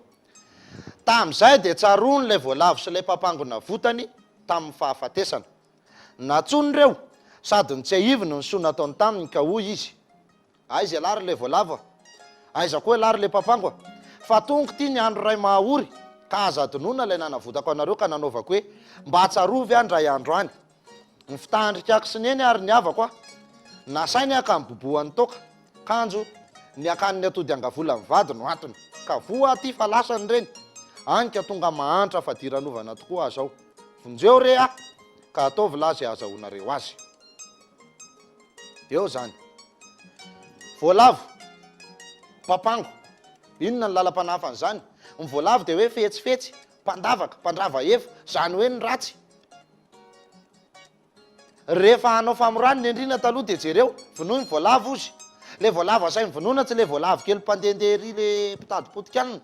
[SPEAKER 2] tam'izay de tsaroany lay voalavo sy lay papangona votany tamin'ny fahafatesana natsony reo sady ny tsy ahiviny ny soa nataony taminy ka hoy izy aizy alary le voalava aiza koa alary le papango fa tonga ty ny andro ray mahaory ka azadinona lay nanavotako anareo ka nanaovako hoe mba tsarovy andray andro any ny fitandrikako sy neny ary ny avako a nasainy aka mibobohan'ny toka kanjo ny akaniny atody angavola mivady no antony ka voa ty fa lasany reny anka tonga mahantra fa diranovana tokoa azao vonjeo re a ka ataovy lazy azahoanareo azy eo zany voalavo papango inona ny lalam-panafany zany ny voalavo de hoe fetsifetsy mpandavaka mpandrava efa zany hoe ny ratsy rehefa hanao famorany ny andrina taloha de jereo vonoa ny voalavo ozy le voalavo asainy vonoana tsy le voalavo kely mpandendery le mpitady potikanina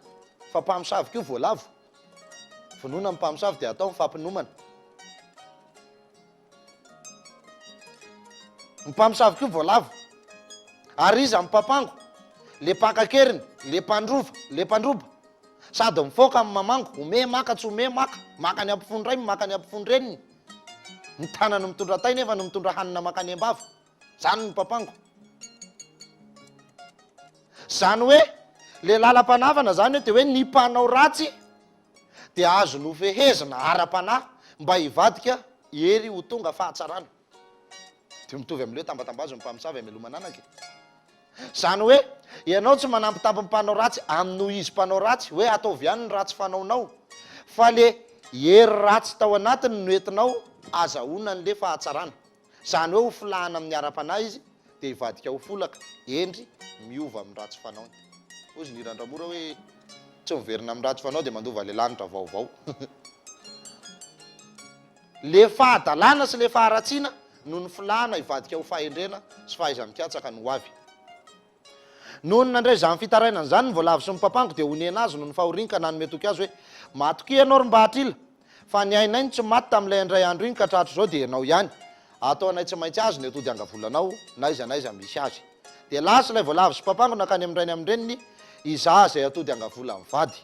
[SPEAKER 2] fa mpamosavy keo voalavo vonoana ny mpamosavy de atao mifampinomana ny mpamosavy keo voalavo ary izy amin'ny papango le pankakeriny le mpandrova le mpandroba sady mifoka amin'ny mamango ome maka tsy ome maka ny ampifondray maka ny ampifondreniny ny tanany mitondra tay nefa no mitondra hanina makany ambava zany ny papango zany hoe le lalam-panavana zany hoe de hoe ny mpanao ratsy de azo nofehezina ara-panahy mba hivadika ery ho tonga fahatsarana de mitovy am'le tambatambazo mpamosavy amelomananaka zany hoe ianao tsy manampitampy mpanao ratsy amin'no izy mpanao ratsy hoe ataovy ihany ny ratsy fanaonao fa le ery ratsy tao anatiny noentinao azahoana n'le fahatsarana zany hoe ho filahana amin'ny ara-panahy izy de hivadika ho folaka endry miova amin'ny ratsy fanaony ozy ny irandramora hoe tsy miverina amin'ny ratsy fanao de mandova le lanitra vaovao le fahadalana sy le faharatsiana no ny filahana hivadika ho fahendrena sy fahaizamikatsaka no avy nohony nandray zany fitarainany zany ny voalavo sy ny papango de honena azy no ny fahorinka nanometoky azy hoe matoky ianao rymbahatrila fa ny ainainy tsy maty tam'ilay andray andro iny ka tratro zao de ianao ihany atao anay tsy maintsy azy ny atody angavolanao naiza misy azy de lasa lay voalavo sy papango nakany am'reny am'reniny iza zay atody angavola mivady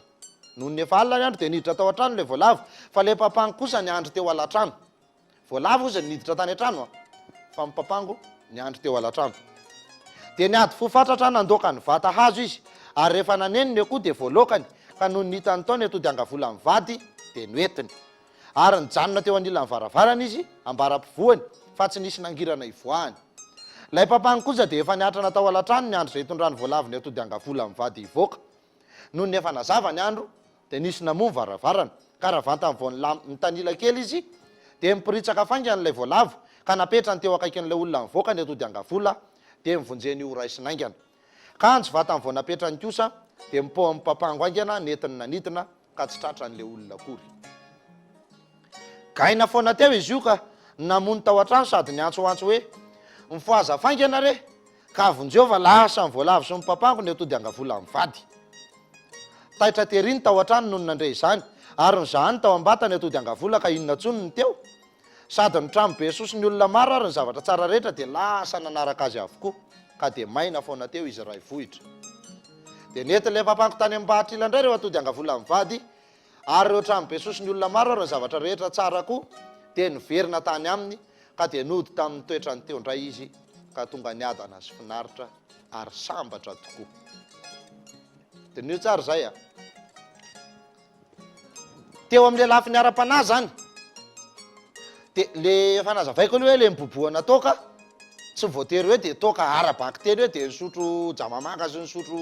[SPEAKER 2] noho ny efa alina ny andro de niditra tao an-trano le voalavo fa le papango kosa ny andro teo alatrano voalavo ozy niditra tany an-trano fa my papango ny andro teo alatrano de niady fofatratra nandoaka ny vata hazo izy ary rehefa naneniny akoa de voalokany ka noho nitany tao ny atody angavola mivady de noetiny ary nijanona teo anilany varavarana izy ambara-pivoany fa tsy nisy nangirana ivoahany lay papango kosa de efa niatrana tao alatrano ny andro zay hitondrany voalavo ny atody angavola mivady ivoaka noho ny efa nazava ny andro de nisy namono varavarana ka raha vantany vao ny tanila kely izy de mipiritsaka faingan'lay voalavo ka napetrany teo akaikin'lay olona mivoaka ny atody angavola de mivonjeny io raisy naingana kanjo vatany vao napetrany kosa de mipo amin'ny papango aingana netiny nanidina ka tsy tratran'le olona akory gaina foana teo izy io ka namono tao an-trano sady niantsoantso hoe mifoaza faingana re ka avonjeva lasa ny voalavo sy ny papango ny atody angavola mivady taitra teriny tao an-trano noho nandray izany ary nyzahany tao ambata ny atody angavola ka inona tsony ny teo sady ny trano be sosy ny olona maro ary ny zavatra tsara rehetra de lasa nanaraka azy avokoa ka de maina foana teo izy ray vohitra de netin'le papango tany am'bahatrila indray reo atody angavola mivady ary reo trano be sosy ny olona maro ary ny zavatra rehetra tsara koa de niverina tany aminy ka de nody tamin'ny toetra ny teo indray izy ka tonga niadana sy finaritra ary sambatra tokoa de nio tsara zay a teo amin'le lafiny ara-panahy zany de le fanazavaiko aloha hoe le miboboana toka tsy voatery hoe de toka arabaky teny hoe de nisotro jamamanga sy nisotro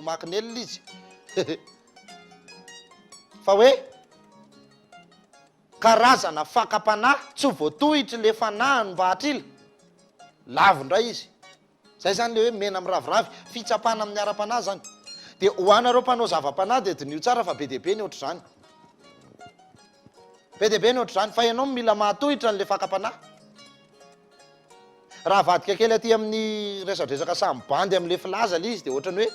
[SPEAKER 2] makinelina izy fa hoe karazana fakapanahy tsy voatohitry le fanahiny mba hatrila lavindray izy zay zany le hoe mena miraviravy fitsapana amin'ny ara-panahy zany de hoanareo mpanao zava-panahy de dinio tsara fa be deaibe ny ohatr' zany be deaibe ny ohatr' zany fa ianao mila mahatohitra n'le fakapanahy raha vadika kely aty amin'ny resadresaka samy bandy am'le filaza le izy de ohatrany hoe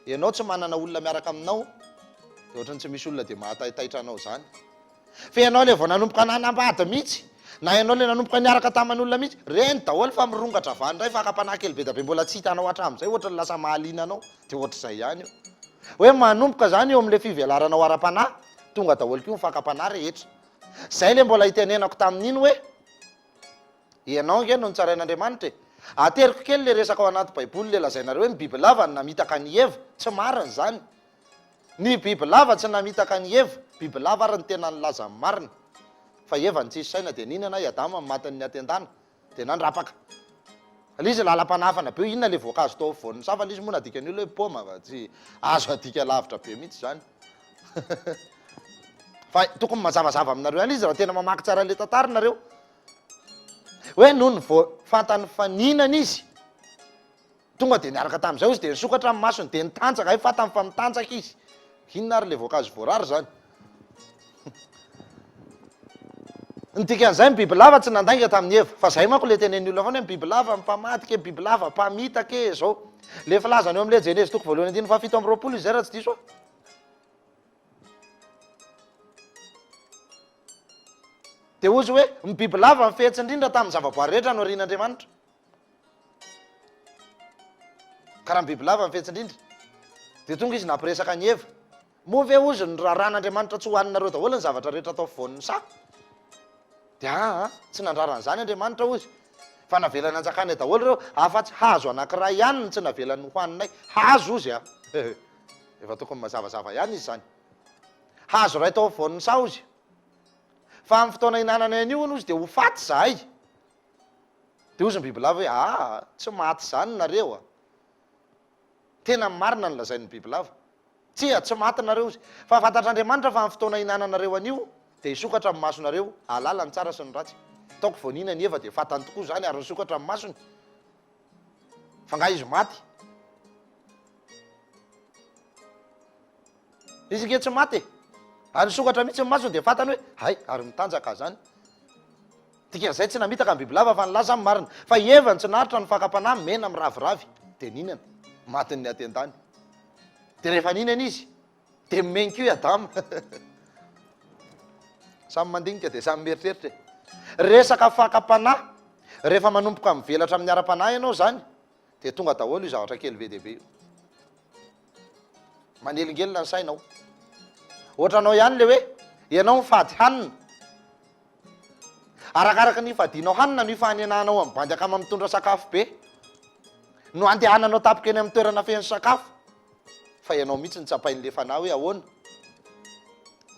[SPEAKER 2] ianao tsy manana olona miaraka aminao de ohatrany tsy misy olona de mahataitaitra anao zany fa ianao le vao nanomboka nanambady mihitsy na ianao le nanomboka niaraka taman'olona mihitsy reny daholo fa mirongatra vanydray fakapanahy kely be dabe mbola tsy hitanao hatramin'izay ohatrany lasa mahaliana anao de ohatr'izay ihany io hoe manomboka zany eo am'le fivelaranao ara-panahy tonga daholo ko mifakapanahy rehetra zay le mbola hitenenako tamin'iny hoe ianao nge no nitsarain'Andriamanitra e ateriko kely le resaka ao anaty baiboly le lazainareo hoe ny biby lava ny namitaka ny eva tsy marina zany ny biby lava tsy namitaka ny eva biby lava ary ny tena nylaza ny marina fa eva ny tsisy saina de ninana i adama matin'ny ny atendana de nandrapaka lizy lalam-panafana be inona le voankazo tao voan'ny safa lizy moa nadika ny olo hoe poma fa tsy azo adika lavitra be mihitsy zany fa tokony mazavazava aminareo any izy raha tena mamaky tsara le tantarinareo hoe noho ny vo fantany faninana izy tonga de niaraka tam'izay izy de nisokatra amin'ny masony de nitanjaka fatany fa mitanjaka izy inona ary le voankazo voarary zany nydikan'izay mibiby lava tsy nandainga tamin'ny eva fa zay manko le teneny olona fana hoe mibiby lava mipamadika biby lava mpamitaka e zao le filazany eo am'le jenezy toko voalohany andiny fafito amby roapolo izy zay raha tsy diso de ozy hoe mibiby lava mifehitsy indrindra tamin'ny zavaboary rehetra no rian'Andriamanitra karaha mibiby lava mifehitsy indrindra de tonga izy nampiresaka ny eva moa ve ozy ny raran'Andriamanitra tsy hoaninareo daholo ny zavatra rehetra atao voan'ny sa de tsy nandraran'izany Andriamanitra ozy fa navelany anjakany daholo reo afa-tsy hazo anankiray ihany ny tsy navelany hoaninay hazo ozy efa tokony mazavazava ihany izy zany hazo ray tao voan'ny sa ozy fa amin'ny fotoana hinanana an'io ozy de ho faty zahay de ozy ny biby lava hoe tsy maty zany nareo tena marina ny lazain'ny biby lava tsy maty nareo izy fa fantatr'Andriamanitra fa amin'ny fotoana hinananareo an'io de hisokatra amin'ny masonareo alala ny tsara sy ny ratsy taoko voanina ny eva de fatany tokoa zany ary nisokatra amin'ny masony fa nga izy maty izy nge tsy maty ary nisokatra mihitsy ny masony de fatany hoe hay ary mitanjaka zany dikan'izay tsy namitaka ny biby lava fa nylaza ny marina fa eva ny tsy naritra ny fakapanahy mena miraviravy de ninana matiny ny atendany de rehefa ninana izy de mimenkio i adama samy mandinika de samy mieritreritra resaka fakapanahy rehefa manomboka mivelatra amin'ny ara-panahy ianao zany de tonga daholo io zavatra kely be deaibe io manelingelina ny sainao ohatranao ihany le hoe ianao mifady hanina arakaraka ny fadianao hanina no ifanenanao amin'ny bandy akama mitondra sakafo be no andehananao tapoka eny amin'ny toerana feno sakafo fa ianao mihitsy nitsapain'le fanahy hoe ahoana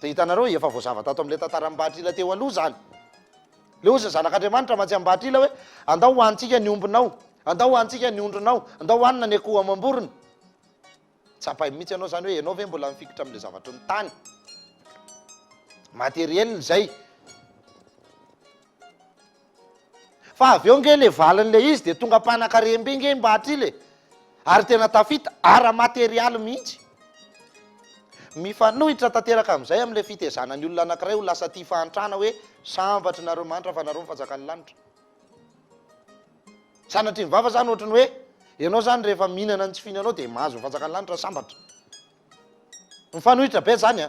[SPEAKER 2] de hitanareo efa voazava tato am'le tantaram-bahatrila teo aloha zany le ozy ny zanak'Andriamanitra matsy am-bahatrila hoe andao hoantsika ny ombinao andao hoantsika ny ondronao andao hoanina ny akoho amam-borona tsapay mihitsy ianao zany hoe ianao ve mbola mifikitra am'le zavatry ny tany materiel zay fa avy eo nge le valin'le izy de tonga mpanan-karembe nge mbahatrila ary tena tafita ara-materialy mihitsy mifanohitra tanteraka am'izay am'le fitezanany olona anankiray ho lasa ty fahantrana hoe sambatry nareo manitra fa nareo mifanjakany lanitra sanatry mivava zany ohatrany hoe ianao zany rehefa mihinana ny tsy fihinanao de mahazo mifanjakany lanitra sambatra mifanohitra be zany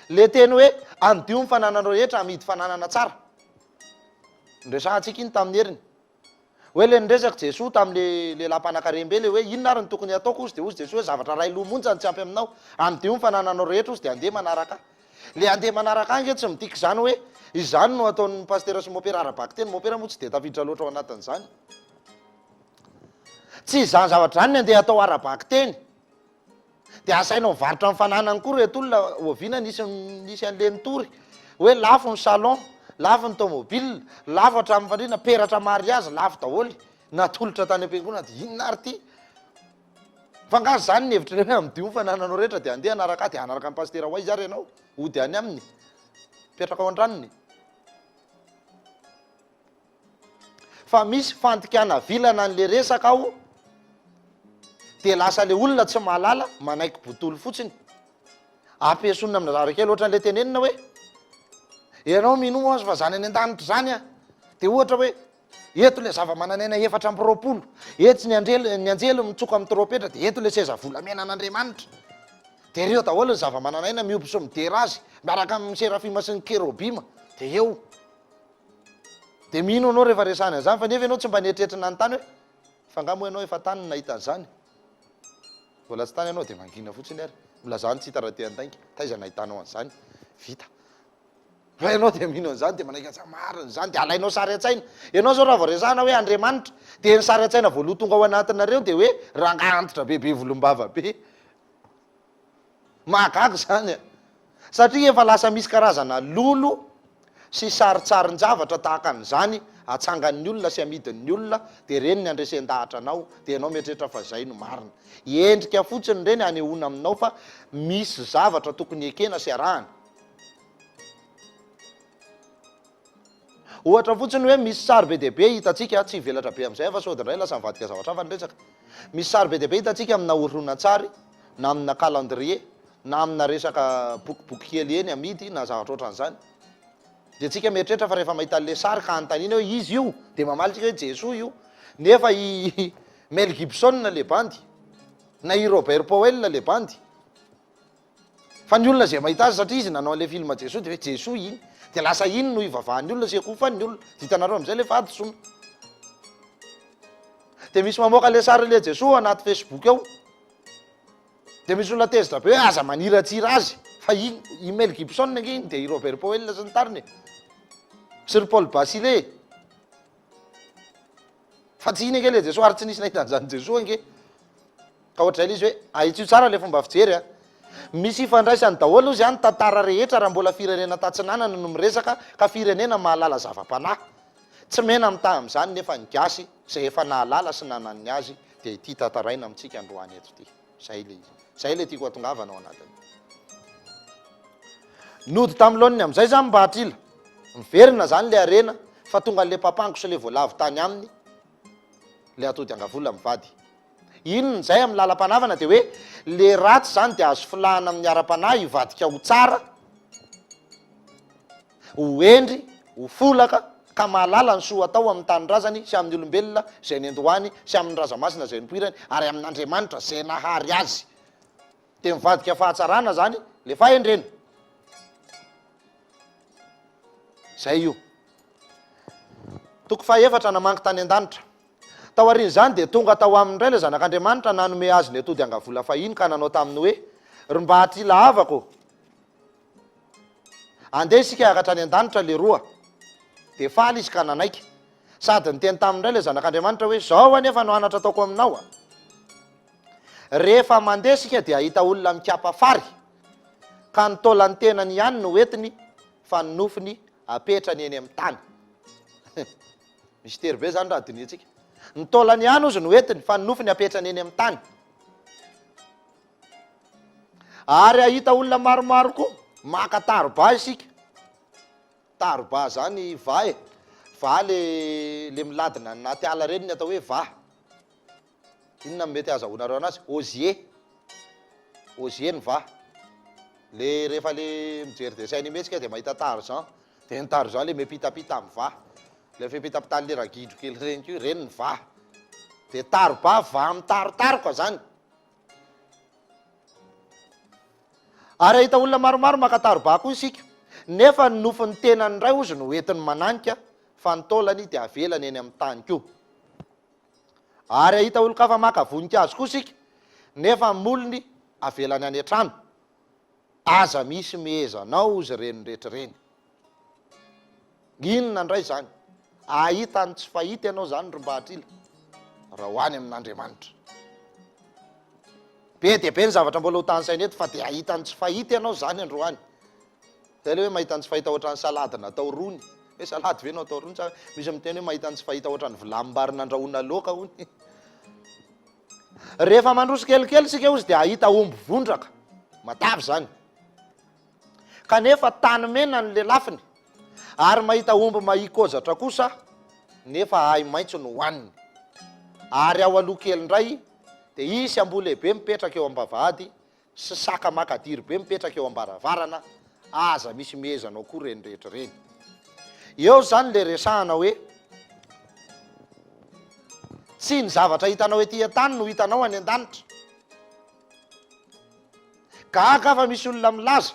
[SPEAKER 2] le teny hoe andio ny fanananao rehetra amidy fananana tsara ndresahantsika iny tamin'ny heriny hoe le nresaka Jesoa tam'le lelam-panan-karembe le hoe inona ary ny tokony ataoko ozy de ozy Jesoa hoe zavatra ray lomonjany tsy ampy aminao andio ny fanananao rehetra ozy de andeha manaraka le andeha manaraka ange tsy midika zany hoe izany no ataon'ny pastera sy mopera arabaky teny mopera moa tsy de tafiditra loatra ao anatin'izany tsy izany zavatra zany ny andeha atao arabaky teny dia asainao mivarotra amin'ny fananany koa reto olona oviana nisy an'leny tory hoe lafo ny salon lafo ny tomobile lafo hatramin'ny fandrina peratra mariage lafo daholy natolotra tany am-piangonana dia inona ary ty fangazy zany ny hevitra hoe amidio ny fanananao rehetra dia andeha anaraka dia anaraka amin'ny pastera hoay zary ianao ody any aminy petraka ao an-tranony fa misy fantikana vilana an'le resaka ao dia lasa le olona tsy mahalala manaiky botolo fotsiny ampiasonina amina zavatra kely ohatran'le tenenina hoe ianao mino azy fa zany any an-danitra zany a dia ohatra hoe eto le zava-mananaina efatra ampiroapolo etsy ny anjely mitsoka amin'ny tropetra dia eto le seza volamena an'Andriamanitra dia ireo daholo ny zava-mananaina mioby so midera azy miaraka amin'ny serafima sy ny kerobima dia eo dia mino anao rehefa resany an'izany fa nefa ianao tsy mba nieritreritra ny tany hoe fangamo ianao efa tany nahita an'izany mbola tsy tany ianao dia mangina fotsiny ary milazany tsy hitaratean-taingy taiza nahitanao an'izany vita fa ianao dia mino an'izany dia manaiky atsa mariny zany dia alainao sary an-tsaina ianao zao raha vao resahana hoe Andriamanitra dia ny sary an-tsaina voaloha tonga ao anatinareo dia hoe rangahy antitra bebe volombava be mahagaga zany a satria efa lasa misy karazana lolo sy saritsarin-javatra tahaka an'izany atsangan'ny olona sy amidin'ny olona dia reny ny andresen-dahatra anao dia ianao mieritreritra fa zay no marina endrika fotsiny reny anehoana aminao fa misy zavatra tokony ekena sy arahana ohatra fotsiny hoe misy sary be dehibe hitatsika tsy hivelatra be amin'izay fa sodindray lasa mivadika zavatra hafa nyresaka misy sary be dehibe hitatsika amina horonan-tsary na amina calendrier na amina resaka bokiboky kely eny amidy na zavatra ohatran'izany dia tsika mieritreritra fa rehefa mahita an'le sary ka antanina hoe izy io dia mamalytsika hoe Jesoa io nefa i Mel Gibson le bandy na i Robert Powell le bandy fa ny olona zay mahita azy satria izy nanao an'le film Jesoa dia hoe Jesoa iny dia lasa iny no ivavahan'ny olona sy ekofany olona hitanareo amin'izay le fadisona dia misy mamoaka le sary le Jesoa anaty Facebook ao dia misy olona tezitra be hoe aza maniratsira azy fa i Mel Gibson nge iny dia i Robert Powell sy ny tariny sy ry Paul Basile fa tsy iny ake le Jesoa ary tsy nisy nahita an'izany Jesoa nge ka ohatr'izay le izy hoe ahitsio tsara le fomba fijery a misy ifandraisany daholo izy any tantara rehetra raha mbola firenena tatsinanana no miresaka ka firenena mahalala zava-panahy tsy mena mitaha amin'izany nefa ny gasy zay efa nahalala sy nanan'ny azy dia ity tantaraina amintsika androany eto ity zay le tiako atongavana ao anatiny nody tamin'lohaniny amin'izay zany mba hatrila miverina zany le arena fa tonga le papango sy le voalavo tany aminy le atody angavola mivady inony zay amin'ny lalam-panavana dia hoe le ratsy zany dia azo filahana amin'ny ara-panahy hivadika ho tsara ho endry ho folaka ka mahalala ny soa atao amin'ny tanindrazany sy amin'ny olombelona zay ny andohany sy amin'ny razamasina zay nipoirany ary amin'Andriamanitra zay nahary azy dia mivadika fahatsarana zany le fahendrena zay io toko fahaefatra namangy tany an-danitra tao arin' zany dia tonga tao amin'ndray le zanak'Andriamanitra nanome azy ny atody angavola fahiny ka nanao taminy hoe ry mba hatrila havako andeha isika hiakatra any an-danitra le roa dia faly izy ka nanaiky sady nyteny tamindray le zanak'Andriamanitra hoe zao anefa no anatra ataoko aminao a rehefa mandeha sika dia ahita olona mikapa fary ka nitolany tenany ihany no entiny fa ny nofiny apetrany eny amin'ny tany misy tery be zany raha dinitsika nitolany ihany ozy no entiny fa ny nofiny apetrany eny amin'ny tany ary ahita olona maromaro koa maka taroba isika taroba zany va le miladina naty ala reny ny atao hoe va inona mety azahoanareo anazy ozier ny va le rehefa le mijery dessin animé tsika dia mahita tarzan dia ny tarzan le mepitapita amin'ny va le fipitapitany le ragidro kely reny ko reny ny va dia taroba va amin'ny tarotaroka zany ary ahita olona maromaro maka taroba koa isika nefa ny nofiny tenany ray ozy no entiny mananika fa nitolany dia avelany eny amin'ny tany koa ary ahita olo-kafa maka voninkazo koa isika nefa molony avelany any an-trano aza misy mihezanao izy reny rehetra reny inona ndray zany ahitany tsy fahita ianao zany ry mba hatrila raha ho any amin'Andriamanitra be dia be ny zavatra mbola ho tanysaina eto fa dia ahitany tsy fahita ianao zany androany zay le hoe mahitany tsy fahita ohatrany salady natao rony hoe salady ve natao rony misy miteny hoe mahitany tsy fahita ohatrany vilambarina andrahoana loka hony rehefa mandroso kelikely sika ozy dia ahita omby vondraka matavy zany kanefa tany mena ny lelafiny ary mahita omby mahikozatra kosa nefa ay maitso no hoaniny ary ao aloha kely indray dia isy amboa lehibe mipetraka eo ambavahady sy saka makadiry be mipetraka eo ambaravarana aza misy mezanao koa reny rehetra reny eo zany le resahana hoe tsy ny zavatra hitanao ety an-tany no hitanao any an-danitra gaga fa misy olona milaza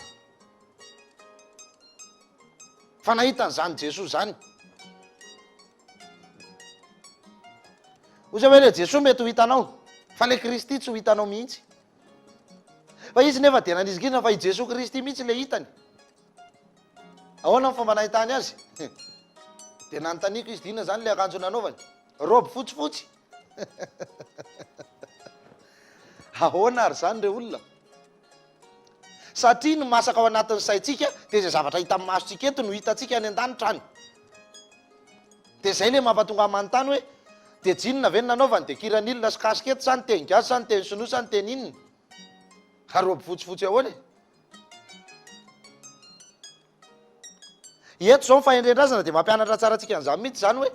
[SPEAKER 2] fa nahitan'izany Jesosy zany ozy hoe le Jesosy mety ho hitanao fa le Kristy tsy ho hitanao mihitsy fa izy nefa dia nanizigina fa i Jesosy Kristy mihitsy le hitany ahoana ny fomba nahitany azy dia nanontaniako izy dina zany le akanjo nanaovany robe fotsifotsy ahoana ary zany re olona satria ny masaka ao anatin'ny saitsika dia zay zavatra hita amin'ny masontsika eto no hitantsika any an-danitra any dia zay le mampatonga amanontany hoe dia jinona ve ny nanaovany dia kiran'ilona sy kasikety sa ny teny gasy sa ny teny sinoa sa ny teny inona ka robe fotsifotsy ahoana eto zao mifahendrendrazana dia mampianatra tsara antsika an'izany mihitsy zany hoe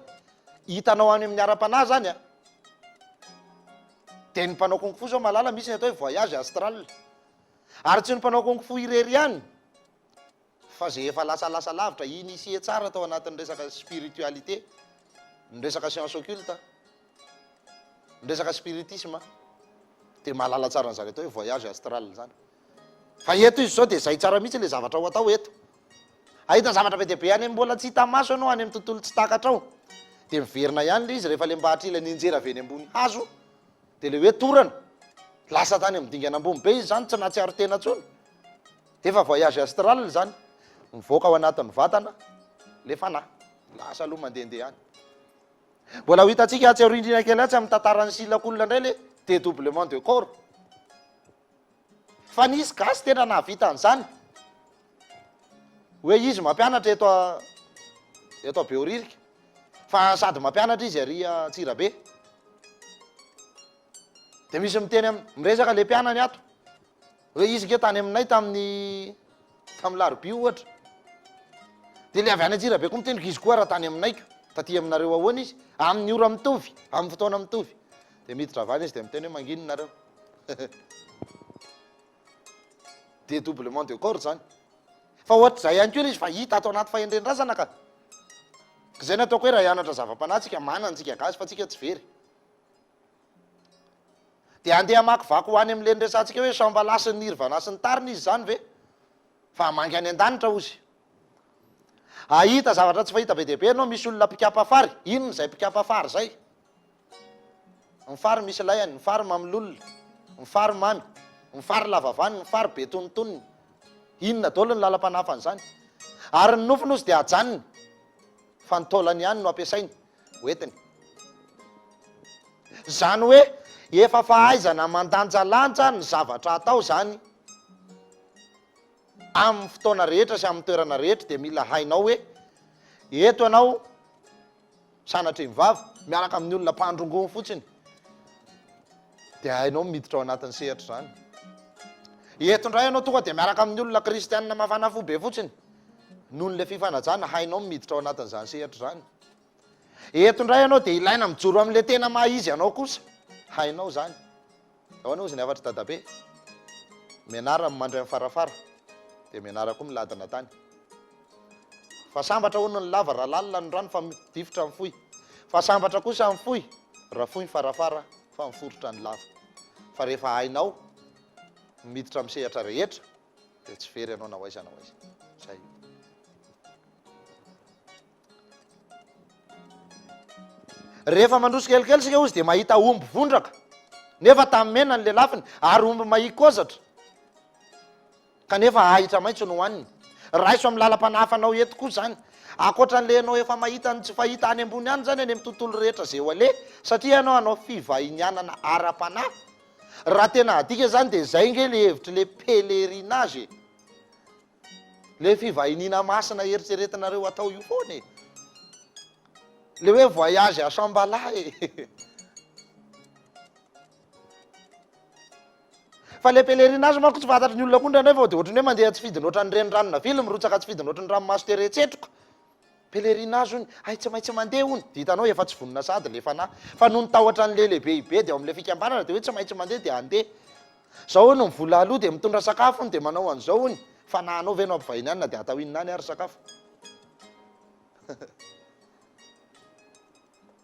[SPEAKER 2] hitanao any amin'ny ara-panahy zany a dia ny mpanao kung fu zao malala misy ny atao hoe voyage astral ary tsy ny mpanao kung fu irery ihany fa zay efa lasalasa lavitra inisie tsara tao anatin'ny resaka spiritualité ny resaka science occulte ny resaka spiritisme dia mahalala tsara n'zany atao hoe voyage astral zany fa eto izy zao dia zay tsara mihitsy le zavatra ho atao eto ahita zavatra be dia be any mbola tsy hita maso ianao any amin'ny tontolo tsy takatra ao dia miverina ihany le izy rehefa le mbahatrila ny injera avy eny ambony hazo dia le hoe torana lasa tany amin'ny dingan'ambony be izy zany tsy natsiaro tena tsony efa voyage astral zany mivoaka ao anatin'ny vatana le fanahy lasa aloha mandehandeha any mbola ho hitantsika atsiaro indrina kely atsy amin'ny tantarany silakolona indray le dédoublement de corps fa nisy gasy tena nahavita an'izany hoe izy mampianatra eto a Behoririka fa sady mampianatra izy ary Tsirabe dia misy miteny miresaka le mpianany ato hoe izy ke tany aminay tamin'ny larobia ohatra dia le avy any Tsirabe koa miteny izy koa raha tany aminaiko taty aminareo ahoana izy amin'ny ora mitovy amin'ny fotoana mitovy dia miditra avany izy dia miteny hoe manginonareo dédoublement de corps zany fa ohatra zay ihany koa izy fa hita atao anaty fahendren-drazana ka zay ny ataoko hoe raha hianatra zava-panahy tsika manantsika gasy fa tsika tsy very dia andeha amakivaky ho any amin'le nyresantsika hoe sambala sy ny nirvana sy ny tariny izy zany ve fa mangy any an-danitra ozy ahita zavatra tsy fahita be dehibe anao misy olona mpikapa fary inona zay mpikapa fary zay ny fary misy layany ny fary mamilolona ny fary mamy ny fary lavavany ny fary be tonontonony inona daholo ny lalam-panafany zany ary ny nofony ozy dia ajanony fa nitaolany ihany no ampiasainy hoentiny zany hoe efa fahaizana mandanjalanja ny zavatra atao zany amin'ny fotoana rehetra sy amin'ny toerana rehetra dia mila hainao hoe eto ianao sanatry mivava miaraka amin'ny olona mpandrongony fotsiny dia hainao miditra ao anatin'ny sehatra zany eto indray ianao tonga dia miaraka amin'ny olona kristianina mafana fo be fotsiny nohon' le fifanajana hainao miditra ao anatin'izany sehatra zany eto indray ianao dia ilaina mijoro amin'le tena mahizy anao kosa hainao zany ahoana ozy ny afatry dadabe mianara mandray amin'ny farafara dia mianara koa miladina tany fa sambatra hono ny lava raha lalina ny rano fa difotra amin'ny fohy fa sambatra kosa amin'ny fohy raha fohy ny farafara fa miforotra ny lava fa rehefa hainao miditra amin'ny sehatra rehetra dia tsy very ianao na hoaiza na hoaiza zay rehefa mandroso kelikely sika ozy dia mahita omby vondraka nefa tamin'ny mena ny lelafiny ary omby mahikozatra kanefa ahitra maitso no hoaniny raiso amin'ny lalam-panafanao eto koa zany akoatran'le anao efa mahita ny tsy fahita any ambony any zany any amin'ny tontolo rehetra zay ho ale satria ianao anao fivahinianana ara-panahy raha tena adika zany de zay nge le hevitry le pelerinage le fivahinina masina eritreretinareo atao io foana e le hoe voyage à Shambhala e fa le pelerinage manko tsy fantatry ny olona kondra nefa de ohatrany hoe mandeha tsy fidiny ohatran'ny renirano navily mirotsaka tsy fidiny ohatran'ny ranomasy teretsetroka pelerinage ony ay tsy maintsy mandeha ony de hitanao efa tsy vonona sady le fanahy fa noho nytahotra ny lehibe de ao am'le fikambanana de hoe tsy maintsy mandeha de andeha zao ony mivola aloha de mitondra sakafo ony de manao an'izao ony fanahinao venao ampivahiny any na de atao inona any ary sakafo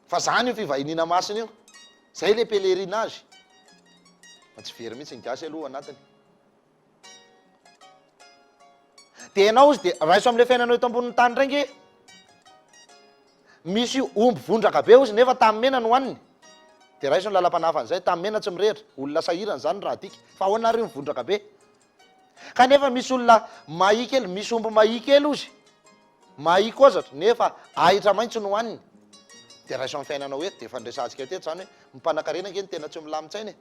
[SPEAKER 2] fa zany io fivahinina masina io zay le pelerinage tsy very mihitsy ny gasy aloha anatiny de ianao izy de raiso am'le fiainanao eto ambonin'ny tany renge misy omby vondraka be izy nefa tamymena no hoaniny de raiso ny lalam-panafan'izay tamymena tsy mirehitra olona sahirana zany raha adika fa ahoana ry mivondraka be kanefa misy olona mahi kely misy omby mahi kely izy mahi kozatra nefa ahitra maintso no hoaniny de raiso am'ny fiainanao eto de efa ndresantsika teto zany hoe mipanakarena nge ny tena tsy milamitsaina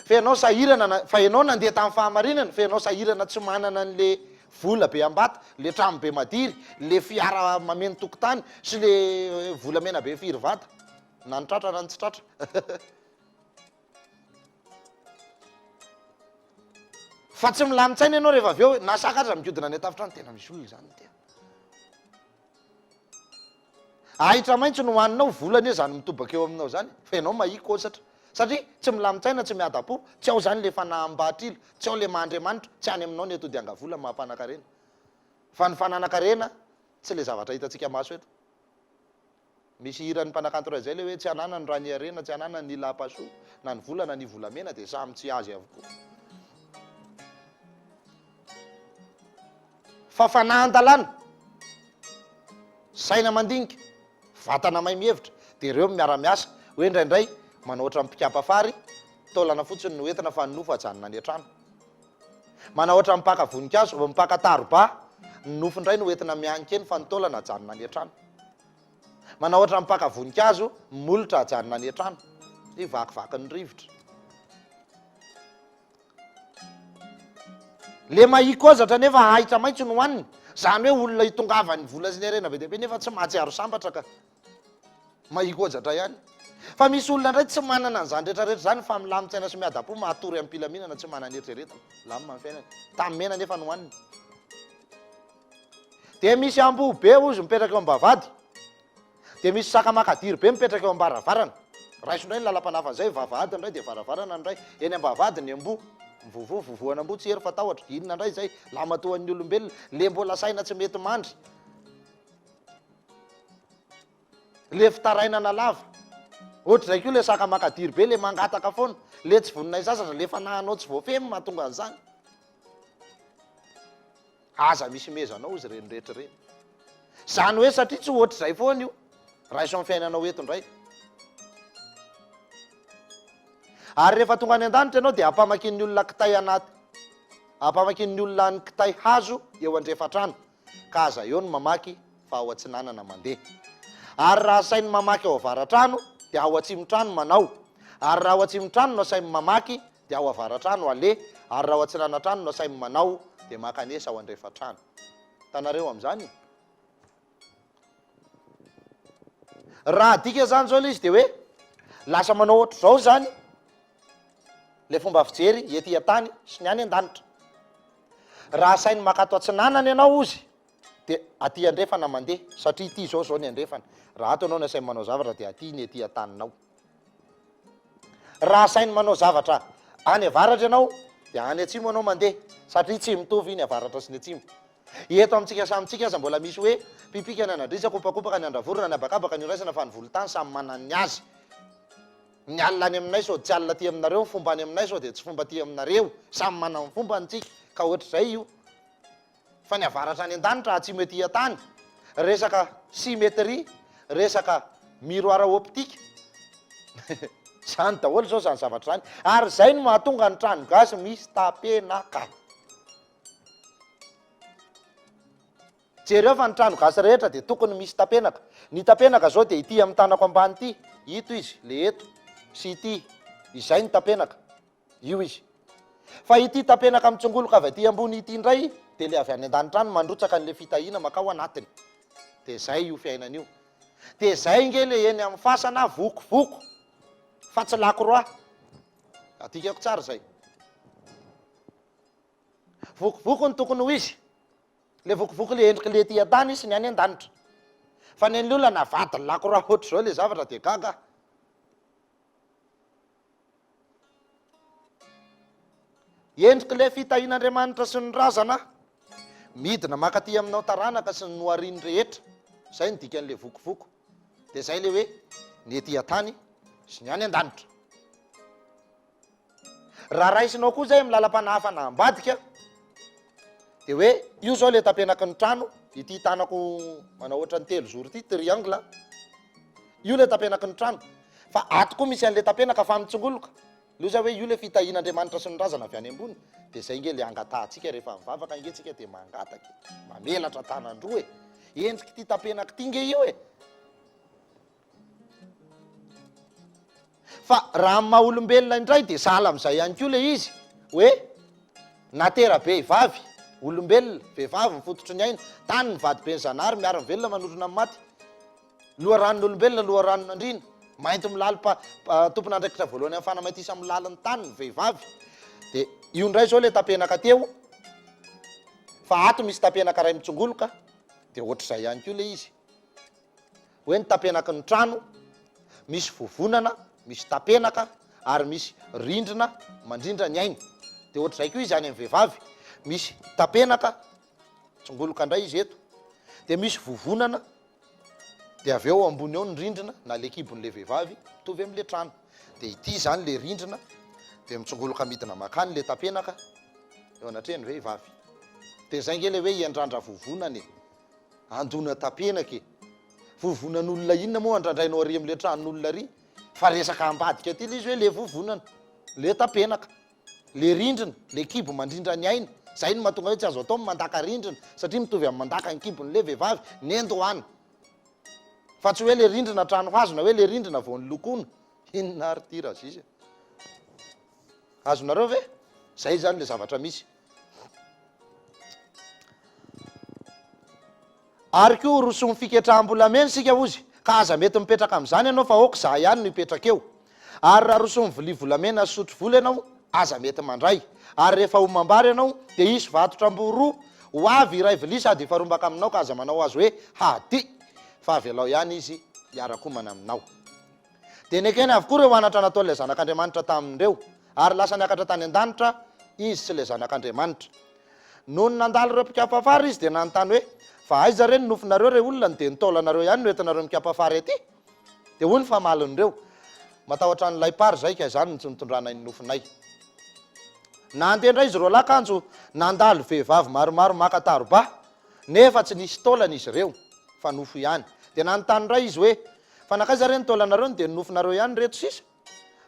[SPEAKER 2] fa ianao sahirana fa ianao nandeha tamin'ny fahamarinana fa ianao sahirana tsy manana an'le vola be ambata le trano be madiry le fiara mameno tokotany sy le volamena be firy vata na ny tratra na ny tsy tratra fa tsy milamitsaina ianao rehefa avy eo na sakatra mikodina ny atafitrano tena misy olona zany tia ahitra maintso no hoaninao volana e zany mitobaka eo aminao zany fa ianao mahi kozatra satria tsy milamitsaina tsy miadapo tsy ao zany le fanaham-batrilo tsy ao le mandriamanitra tsy any aminao ny eto de angavola mampanakarena fa ny fananakarena tsy le zavatra hitantsika maso eto misy hirany mpanakanto ray zay le hoe tsy anana ny raha ny arena tsy anana ny lapaso na ny volana ny volamena de samy tsy azy avokoa fa fanahan-dalàna saina mandinika vatana may mihevitra de ireo miara-miasa hoe indraindray manao oatra mpikapafary taolana fotsiny no entina fa nofo ajanona ny an-trano manao oatra mipaka voninkazo mipaka taroba ny nofo indray no entina mianikeny fa nytaolana ajanona ny an-trano manao oatra mipaka voninkazo molotra ajanona ny an-trano ny vakivaky ny rivotra le mahi kozatra nefa ahitra maintso no hoaniny zany hoe olona hitongavany vola sy ny arena be deabe nefa tsy mahatsiaro sambatra ka mahi kozatra ihany fa misy olona ndray tsy manana an'izany rehetrarehetra zany fa milamitsaina sy miadapo mahatory amin'ny mpilaminana tsy manana eritreretana lamina ny fiainana tamymena nefa no hoaniny de misy amboho be ozy mipetraka eo ambavady de misy sakamakadiry be mipetraka eo ambaravarana raisondray ny lalam-panafan'izay vavahady indray de varavarana indray eny ambavady ny amboho vovoana amboho tsy hery fatahotra inona indray zay lamatoan'ny olombelona le mbola saina tsy mety mandry le fitarainana lava ohatra zay keo le sakamakadiry be le mangataka foana le tsy voninay sasatra le fanahanao tsy voafemy mahatonga an'izany aza misy mezanao izy reny rehetra reny zany hoe satria tsy ohatra zay foana io raiso amin'ny fiainanao eto indray ary rehefa tonga any an-danitra ianao de ampamakin'ny olona kitay anaty ampamakin'ny olona ny kitay hazo eo andrefatrano ka aza eo ny mamaky fa ao atsinanana mandeha ary raha sainy mamaky ao avaratrano de ao atsimotrano manao ary raha ao atsimotrano no sainy mamaky de ao avaratrano ale ary raha ao atsinanatrano no sainy manao de makanesa ao andrefatrano tanareo am'zany raha adika zany zao le izy de hoe lasa manao ohatra zao zany le fomba fijery ety an-tany sy ny any an-danitra raha sainy makato atsinanana ianao ozy de aty andrefana mandeha satria ity zao ny andrefana raha ato anao na sainy manao zavatra de aty ny ety an-taninao raha sainy manao zavatra any avaratra ianao de any atsimo anao mandeha satria tsy mitovy ny avaratra sy ny atsimo eto amintsika samitsika aza mbola misy hoe pipika ny anadrisa kopakopaka ny andravorona ny abakabaka ny raisana fa ny volotany samy manany azy ny alina any aminay sao tsy alina ty aminareo ny fomba any aminay sao de tsy fomba ty aminareo samy manana ny fomba nytsika ka ohatra zay io fa ny avaratra any an-danitra atsimo ety an-tany resaka symétrie resaka miroir optique zany daholo zao zany zavatra zany ary zay no mahatonga ny trano gasy misy tapenaka jereo fa ny trano gasy rehetra de tokony misy tapenaka ny tapenaka zao de ity amin'ny tanako ambany ity ito izy le eto sy ity izay ny tapenaka io izy fa ity tapenaka mitsongoloka avy aty ambony ity indray dia le avy any an-danitra any mandrotsaka an'le fitahina makao anatiny dia zay io fiainana io dia zay nge le eny amin'ny fasana vokovoko fa tsy lakoroa atikako tsara zay vokovoko ny tokony ho izy le vokovoko le endriky le ty an-tany sy ny any an-danitra fa ny olona navady lakoroa ohatr' zao le zavatra dia gaga endriky le fitahin'Andriamanitra sy ny razana midina makaty aminao taranaka sy ny nohariny rehetra zay ny dikan'le vokovoko dia zay le hoe ny ety an-tany sy ny any an-danitra raha raisinao koa zay milalam-panahafa na ambadika dia hoe io zao le tapenaky ny trano ity tanako manao ohatra ny 3 zoro ity triangle io le tapenaky ny trano fa ato koa misy an'le tapenaka fa mitsongoloka io zay hoe io le fitahin'Andriamanitra sy ny razana avy any ambony dia zay nge le angatahantsika rehefa mivavaka nge tsika dia mangataka mamelatra tanandroa endriky ty tapenaky ty nge io fa raha amin'ny maha olombelona indray dia sahala amin'izay ihany koa le izy hoe natera be vavy olombelona vehivavy mifototry ny aina tany ny vady be ny zanahary miara velona manorona amin'ny maty loharanon'olombelona loharanon'andrina mainty milalo tompona andraikitra voalohany amin'ny fanamaitisa amin'ny lalany tany ny vehivavy dia io indray zao le tapenaka teo fa ato misy tapenaka ray mitsongoloka dia ohatr'izay ihany koa le izy hoe ny tapenaky ny trano misy vovonana misy tapenaka ary misy rindrina mandrindra ny aina dia ohatr'izay koa izy any amin'ny vehivavy misy tapenaka tsongoloka indray izy eto dia misy vovonana dia avy eo ambony eo ny rindrina na le kibon'le vehivavy mitovy amin'le trano dia ity zany le rindrina dia mitsongoloka midina makany le tapenaka eo anatrehany vehivavy dia zay nge le hoe iandrandra vovonany andona tapenaka vovonan'olona inona moa andrandrainao ary amin'le tranon'olona ary fa resaka ambadika ty le izy hoe le vovonana le tapenaka le rindrina le kibo mandrindra ny aina zay no mahatonga hoe tsy azo atao mandaka rindrina satria mitovy amin'ny mandaka ny kibon'le vehivavy nendohany fa tsy hoe le rindrina trano hazona hoe le rindrina vao ny lokona inona ary ty raha zisy azonareo ve zay zany le zavatra misy ary koa roso ny fiketrahambolamena sika ozy ka aza mety mipetraka amin'izany ianao fa aoka za ihany no hipetraka eo ary raha roso ny vilia volamena sotro vola ianao aza mety mandray ary rehefa ho mambary ianao dia isy vatotram-boroa ho avy iray vilia sady hifarombaka aminao ka aza manao azy hoe hady fa avy alao ihany izy hiarakomana aminao dia nekeny avokoa reo anatra natao le zanak'Andriamanitra tamin'ireo ary lasa niakatra tany an-danitra izy sy le zanak'Andriamanitra noho ny nandalo ireo mpikapafary izy dia nanontany hoe fa aiza reny nofinareo re olona dia nitaolanareo ihany no entinareo mikapafary aty dia hoy ny famalin'ireo matahotra n'ilay pary zay ka izany tsy nitondrana ny nofinay nandendra izy ro lakanjo nandalo vehivavy maromaro makataroba nefa tsy nisy taolana izy ireo fa nofo ihany dia nanontany ray izy hoe fa nakaiza reny taolanareo dia nofinareo ihany reto sisa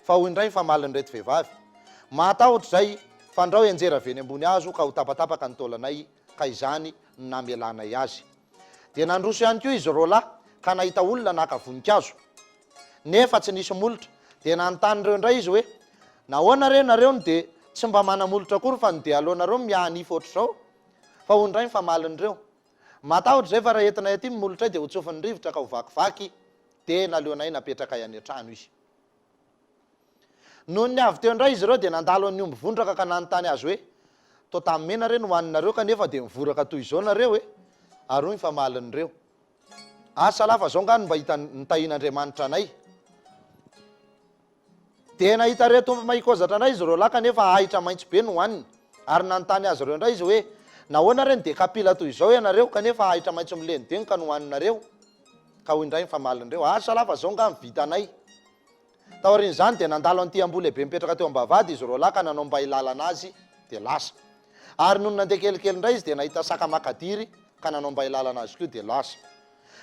[SPEAKER 2] fa hoy indray ny famalin'reto vehivavy matahotra zay fandrao enjera veny ambony azo ka ho tapatapaka ny taolanay ka izany namelanay azy dia nandroso ihany koa izy rola ka nahita olona naka voninkazo nefa tsy nisy molotra dia nanontany reo indray izy hoe nahoana re nareo ny dia tsy mba manamolotra kory fa ny dia alohanareo mianifo ohatr' zao fa hoy indray ny famalin'ireo matahotra zay fa raha entinay aty mimolotray dia ho tsofin'ny rivotra ka ho vakivaky dia naleonay napetraka any an-trano izy noho ny avy teo indray izy ireo dia nandalo an'ny omby vondraka ka nanontany azy hoe to tamymena re no hoaninareo kanefa dia mivoraka toy izao nareo ary hoy ny famalin'ireo asa lafa zao ngano mba hita nitahin'Andriamanitra anay dia nahita reto mahikozatra indray izy reo lahy kanefa ahitra maitso be no hoaniny ary nanontany azy ireo indray izy hoe nahoana reny dia kapila toy izao ianareo kanefa ahitra maitso milenideny ka no hoaninareo ka hoy indray ny famalin'ireo asa lafa zao ngano vita anay taorin'izany dia nandalo an'ity amboa lehibe mipetraka teo ambavady izy reo lahy ka nanao mba hilalana azy dia lasa ary noho nandeha kelikely indray izy dia nahita saka makadiry ka nanao mba hilalana azy koa dia lasa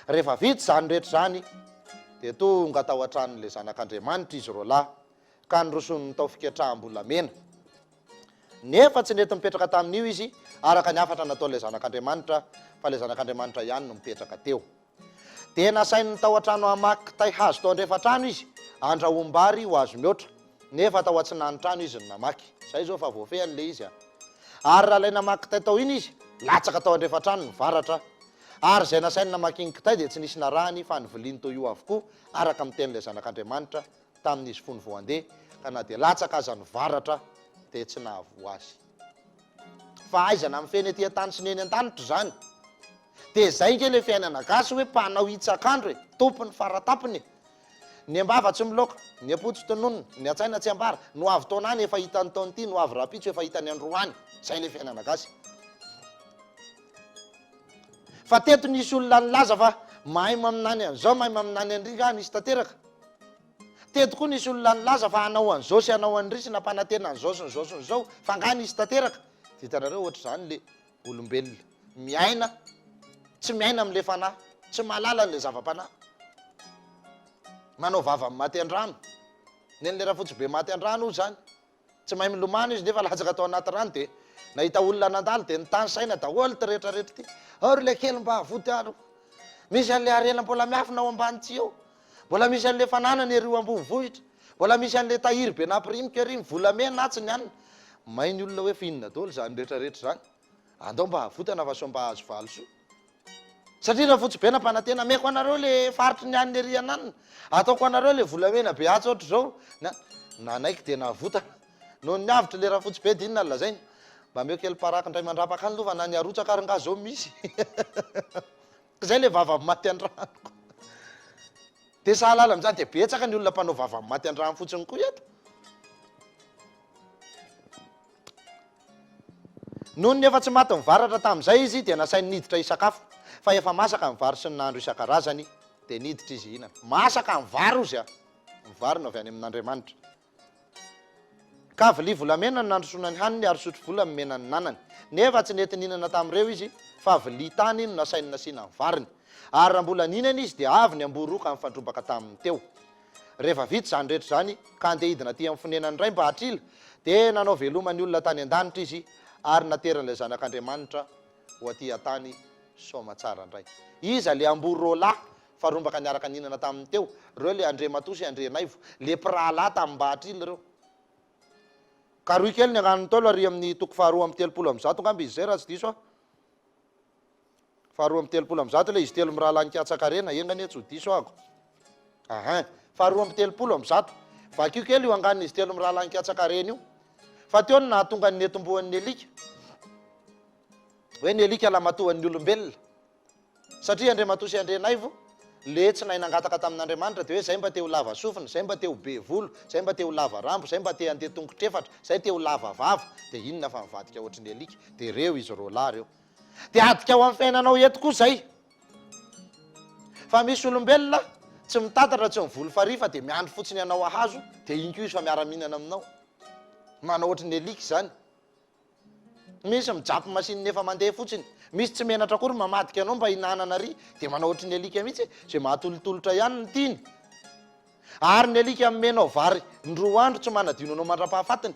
[SPEAKER 2] rehefa vita zany rehetra zany dia tonga tao an-tranon'le zanak'Andriamanitra izy reo lahy ka nyrosony tao fiketrahambolamena nefa tsy nety mipetraka tamin'io izy araka ny afatra nataon'le zanak'Andriamanitra fa le zanak'Andriamanitra ihany no mipetraka teo dia nasainy tao an-trano amaky tay hazo tao andrefa-trano izy andrahoam-bary ho azo mihoatra nefa atao atsinany-trano izy ny namaky zay zao fa voafehan'le izy ary raha lay namaky tay tao iny izy latsaka tao andrefa-trano ny varatra ary zay nasainy namaky iny kitay dia tsy nisy narahany fa nyviliany toy io avokoa araka amin'ny tenin'ilay zanak'Andriamanitra tamin'izy fony vao handeha ka na dia latsaka aza ny varatra dia tsy nahavo azy fa aizana amin'ny feny aty an-tany sy ny eny an-danitra zany dia zay nge le fiainana gasy hoe mpanao hitsak'andro e tompony faratapony ny ambava tsy miloka ny apotsy tononona ny atsaina tsy ambara no avy taonany efa hitany taon'ity no avy rapitso efa hitany androany zay le fiainana gasy fa teto nisy olona nilaza fa mahay maminany an'izao mahay maminany andriga nisy tanteraka teto koa nisy olona nilaza fa hanao an'izao sy hanao andrisy nampanantena an'izao sy n'izao sy n'izao fa nga nisy tanteraka ditanareo ohatra zany le olombelona miaina tsy miaina am'le fanahy tsy mahalala n'le zava-panahy manao vava amin'ny maty an-drano neny le raha fotsy be maty an-drano io zany tsy mahay milomano izy nefa latsaka atao anaty rano dia nahita olona nandalo dia nitany saina daholo ty rehetrarehetra ty ary le kely mba havoty aro misy an'le arena mbola miafina ao ambany tsy eo mbola misy an'le fananany erio ambony vohitra mbola misy an'le tahiry be napirimika ery volamena natsiny any mainy olona hoe fihinana daholo zany rehetrarehetra zany andao mba havotana fa so mba azo valoso satria raha fotsy be nampanantena meko anareo le faritry ny an'ny ery ananina ataoko anareo le volamena be atsy ohatra zao nanaiky dia nahavotana no ny avitra le raha fotsy be dinina lazainy mba meo kely paraka indray mandrapaka any lova na ny arotsaka ary nga zao misy zay le vava maty an-dranoko dia sahalala am'zany dia betsaka ny olona mpanao vava maty an-drano fotsiny koa eto noho ny efa tsy maty mivaratra tamin'izay izy dia nasainy niditra isakafo fa efa masaka ny vary sy ny nandro isan-karazany dia niditra izy hinana masaka ny vary ozy mivary no avy any amin'Andriamanitra ka vilia volamena no nandrosoana ny haniny ary sotro vola mimena ny nanany nefa tsy nety ninana tamin'ireo izy fa vilia tany no nasainy nasiana ny variny ary raha mbola ninana izy dia avy ny amboroka mifandrombaka taminy teo rehefa vita zany rehetra zany ka andeha hidina aty amin'ny fonenany ray mba hatrila dia nanao velomany olona tany an-danitra izy ary nateran'ilay zanak'Andriamanitra ho aty an-tany soma tsara indray iza le amborola farombaka niaraka ninana taminy teo reo le andre matosy andre naivo le pirala tamin'ny mba hatrila reo ka roy kely ny agnanony tolo ary amin'ny toko faharoa amby telopolo amby zato ngamby izy zay raha tsy diso faharoa amby telopolo amby zato le izy telo miraha lanin-katsakarena engany tsy ho diso ako faharoa amby telopolo amby zato vakio kely io anganiny izy telo miraha lanin-katsakarena io fa teo ny nahatonga ny netombohan'ny alika hoe ny alika lamatohan'ny olombelona satria andre matosy andre naivo le tsy nahy nangataka tamin'Andriamanitra dia hoe zay mba teo lava sofina zay mba teo be volo zay mba teo lava rambo zay mba te andeha tongotrefatra zay teo lava vava dia inona fa mivadika ohatrin'ny alika dia reo izy rola reo dia adika ao amin'ny fiainanao eto koa zay fa misy olombelona tsy mitatatra tsy mivolo farifa dia miandro fotsiny anao ahazo dia iny koa izy fa miara-mihinana aminao manao ohatrin'ny alika zany misy mijapy masininy efa mandeha fotsiny misy tsy menatra kory mamadika anao mba hinanana ary dia manao ohatrin'ny alika mihitsy zay mahatolotolotra ihany ny tiany ary ny alika menao vary ndroa andro tsy manadino anao mandra-pahafatiny